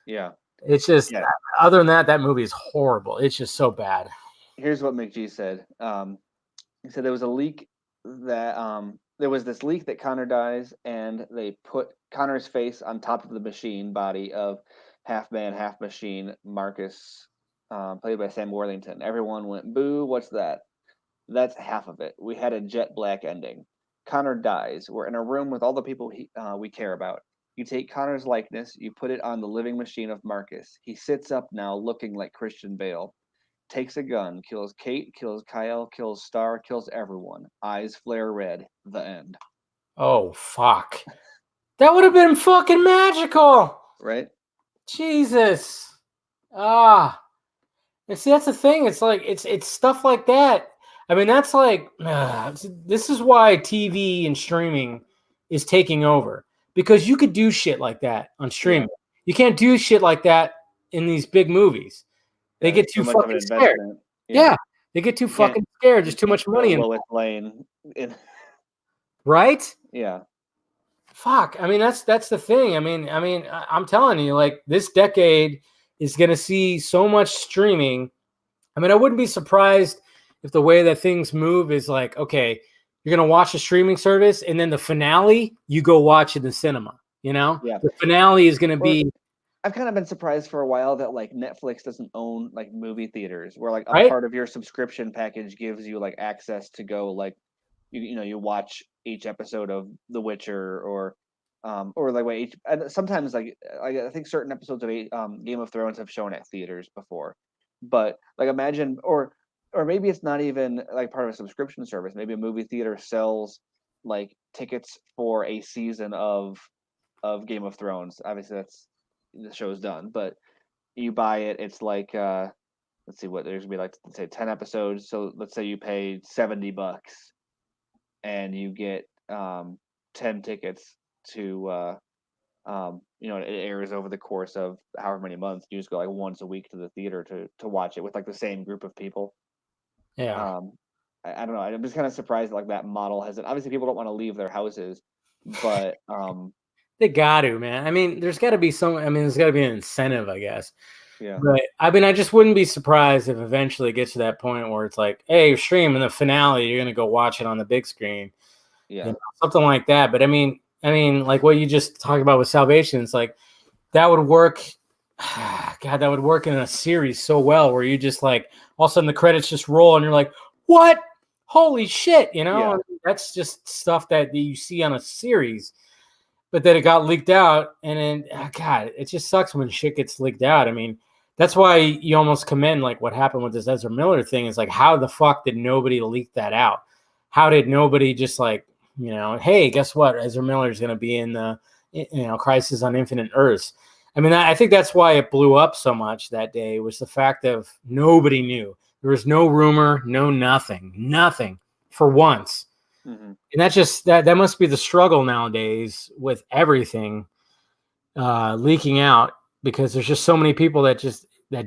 Yeah. It's just, other than that movie is horrible. It's just so bad. Here's what McGee said. He said there was a leak that there was this leak that Connor dies, and they put Connor's face on top of the machine body of half man, half machine Marcus, played by Sam Worthington. Everyone went, boo, what's that? That's half of it. We had a jet black ending. Connor dies. We're in a room with all the people we care about. You take Connor's likeness, you put it on the living machine of Marcus. He sits up now looking like Christian Bale. Takes a gun, kills Kate, kills Kyle, kills Star, kills everyone. Eyes flare red. The end. Oh, fuck. That would have been fucking magical. Right? Jesus. And see, that's the thing. It's like, it's stuff like that. I mean, that's like, this is why TV and streaming is taking over. Because you could do shit like that on streaming. Yeah. You can't do shit like that in these big movies. They get too fucking scared. Yeah, they get too fucking scared. There's too much money in it. Right? Yeah. Fuck. I mean, that's the thing. I mean, I'm telling you, like, this decade is going to see so much streaming. I mean, I wouldn't be surprised if the way that things move is like, okay, you're going to watch a streaming service, and then the finale, you go watch in the cinema, Yeah. The finale is going to be... I've kind of been surprised for a while that like Netflix doesn't own like movie theaters, where like right? part of your subscription package gives you like access to go like you watch each episode of The Witcher or like and sometimes like I think certain episodes of Game of Thrones have shown at theaters before, but like imagine or maybe it's not even like part of a subscription service. Maybe a movie theater sells like tickets for a season of Game of Thrones. Obviously that's the show's done, but you buy it, it's like let's see what there's gonna be like, let's say 10 episodes, so let's say you pay $70 and you get 10 tickets to It airs over the course of however many months. You just go like once a week to the theater to watch it with like the same group of people. Yeah. I don't know. I'm just kind of surprised like that model has it. Obviously, people don't want to leave their houses, but They got to, man. I mean, there's got to be there's got to be an incentive, I guess. yeah. But I mean, I just wouldn't be surprised if eventually it gets to that point where it's like, hey, you're streaming the finale, you're gonna go watch it on the big screen, Yeah. something like that. But I mean, like what you just talked about with Salvation, it's like that would work. God, that would work in a series so well, where you just like all of a sudden the credits just roll and you're like, what? Holy shit! Yeah. That's just stuff that you see on a series. But then it got leaked out, and then God, it just sucks when shit gets leaked out. I mean, that's why you almost commend like what happened with this Ezra Miller thing. Is like, how the fuck did nobody leak that out? How did nobody just like, hey, guess what? Ezra Miller is going to be in the Crisis on Infinite Earths. I mean, I think that's why it blew up so much that day, was the fact of nobody knew. There was no rumor, no nothing for once. Mm-hmm. And that's just that must be the struggle nowadays with everything leaking out, because there's just so many people that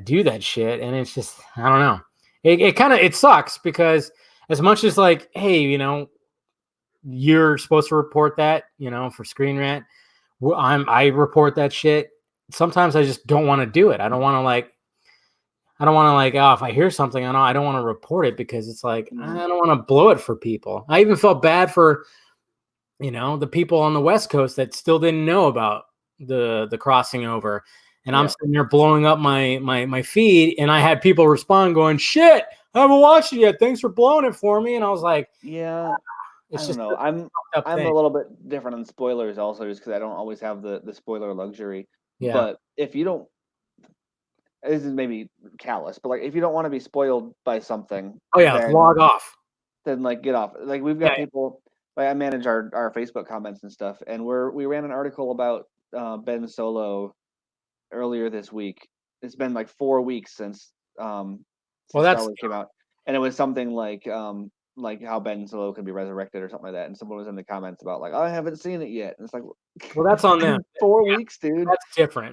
do that shit, and it's just, I don't know. It sucks, because as much as like, hey, you're supposed to report that, for Screen Rant, I report that shit. Sometimes I just don't want to do it. I don't want to like, oh, if I hear something, I don't want to report it, because it's like, I don't want to blow it for people. I even felt bad for, the people on the West Coast that still didn't know about the crossing over. And I'm sitting there blowing up my feed, and I had people respond going, shit, I haven't watched it yet. Thanks for blowing it for me. And I was like, yeah, it's I just don't know. I'm a little bit different on spoilers also, just because I don't always have the spoiler luxury. Yeah. But if you don't, this is maybe callous, but like if you don't want to be spoiled by something, log off. Then like get off. Like we've got people. Like I manage our Facebook comments and stuff, and we ran an article about Ben Solo earlier this week. It's been like 4 weeks since Star Wars came out, and it was something like how Ben Solo could be resurrected or something like that. And someone was in the comments about like, I haven't seen it yet, and it's like, well, that's on them. 4 weeks, dude.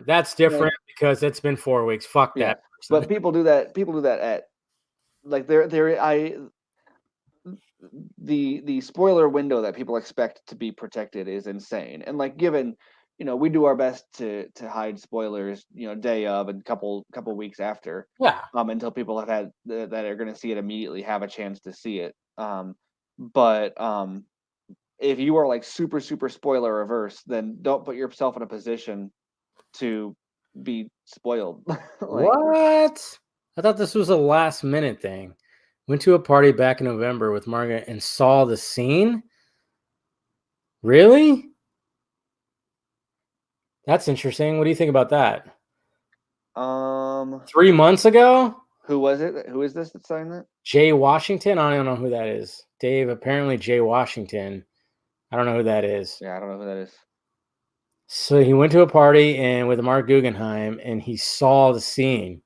That's different because it's been 4 weeks. Fuck that. But people do that. People do that at like the spoiler window that people expect to be protected is insane. And like given, we do our best to hide spoilers, day of and couple weeks after. Yeah. Until people have had that are going to see it immediately have a chance to see it. But if you are like super spoiler averse, then don't put yourself in a position to be spoiled. What? I thought this was a last minute thing. Went to a party back in November with Margaret and saw the scene. Really? That's interesting. What do you think about that? 3 months ago? Who was it? Who is this that signed that? Jay Washington? I don't know who that is. Dave, apparently Jay Washington. I don't know who that is. Yeah, I don't know who that is. So he went to a party and with Mark Guggenheim, and he saw the scene.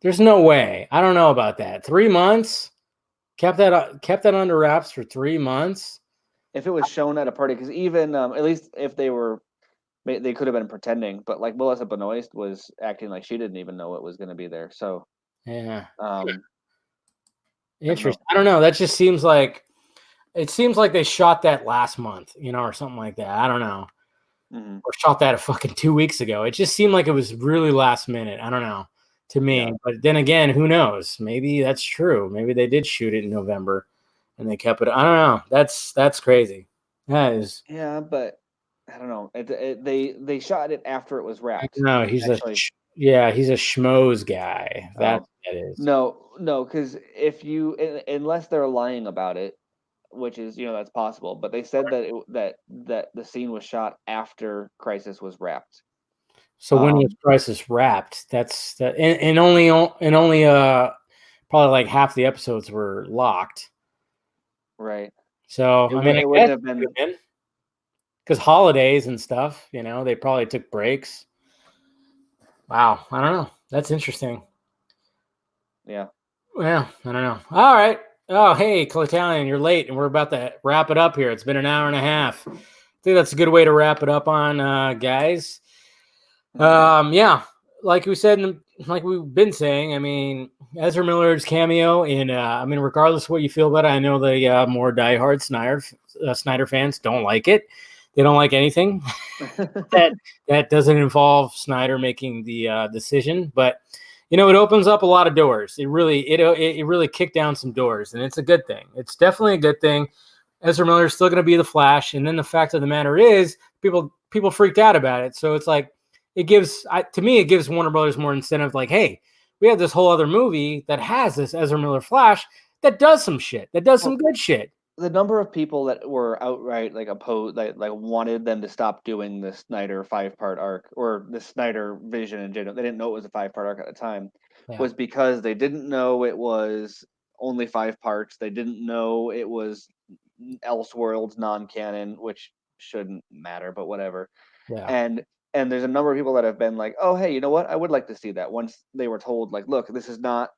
There's no way. I don't know about that. 3 months? Kept that under wraps for 3 months? If it was shown at a party, because even at least if they could have been pretending, but like Melissa Benoist was acting like she didn't even know it was going to be there. So yeah, interesting. I don't know. That just seems like they shot that last month, or something like that. I don't know. Mm-hmm. Or shot that a fucking 2 weeks ago. It just seemed like it was really last minute. I don't know, to me. Yeah. But then again, who knows? Maybe that's true. Maybe they did shoot it in November and they kept it. I don't know. That's crazy. That is. Yeah, but I don't know. They shot it after it was wrapped. No, he's a schmoes guy. That is. No, because unless they're lying about it, which is that's possible. But they said that the scene was shot after Crisis was wrapped. So when was Crisis wrapped? That's that, and only probably like half the episodes were locked. Right. So it wouldn't have been because holidays and stuff. They probably took breaks. Wow, I don't know. That's interesting. Yeah. Well, I don't know. All right. Oh, hey, Italian, you're late, and we're about to wrap it up here. It's been an hour and a half. think that's a good way to wrap it up on, guys. Yeah, like we said, like we've been saying, I mean, Ezra Miller's cameo in, I mean, regardless of what you feel about it, I know the more diehard Snyder fans don't like it. They don't like anything that doesn't involve Snyder making the decision. But it opens up a lot of doors. It really kicked down some doors, and it's a good thing. It's definitely a good thing. Ezra Miller is still going to be the Flash, and then the fact of the matter is, people freaked out about it. So it's like it gives Warner Brothers more incentive. Like, hey, we have this whole other movie that has this Ezra Miller Flash that does some shit, that does some good shit. The number of people that were outright like opposed, like wanted them to stop doing the Snyder 5-part arc or the Snyder Vision in general. They didn't know it was a 5-part arc at the time, was because they didn't know it was only 5 parts. They didn't know it was Elseworlds non-canon, which shouldn't matter, but whatever. Yeah. And there's a number of people that have been like, oh, hey, you know what? I would like to see that. Once they were told, like, look, this is not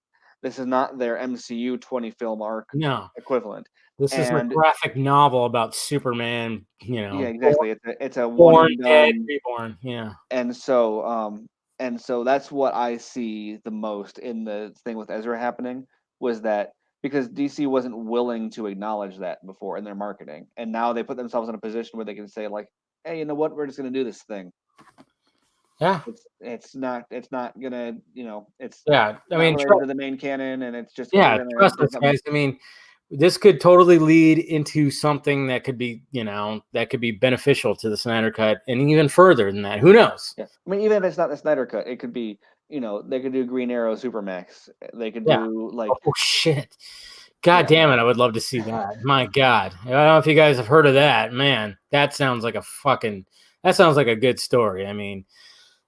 their MCU 20 film arc equivalent. This is a graphic novel about Superman, Yeah, exactly. It's a born, dead, reborn. Yeah. And so that's what I see the most in the thing with Ezra happening, was that because DC wasn't willing to acknowledge that before in their marketing, and now they put themselves in a position where they can say, like, hey, you know what? We're just going to do this thing. Yeah. It's not gonna, it's I mean, related to the main canon, and it's just trust us, guys. I mean, this could totally lead into something that could be, that could be beneficial to the Snyder Cut, and even further than that. Who knows? Yeah. I mean, even if it's not the Snyder Cut, it could be, they could do Green Arrow Supermax. They could do like, oh shit, God damn it, I would love to see that. My God, I don't know if you guys have heard of that. Man, that sounds like a good story. I mean,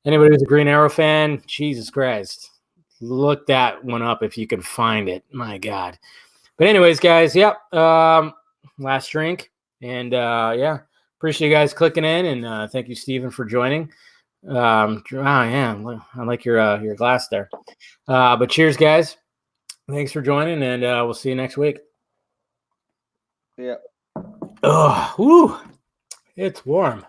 anybody who's a Green Arrow fan, Jesus Christ, look that one up if you can find it. My God. But anyways, guys, last drink. And appreciate you guys clicking in. And thank you, Steven, for joining. I like your glass there. But cheers, guys. Thanks for joining, and we'll see you next week. Yeah. Oh, woo. It's warm.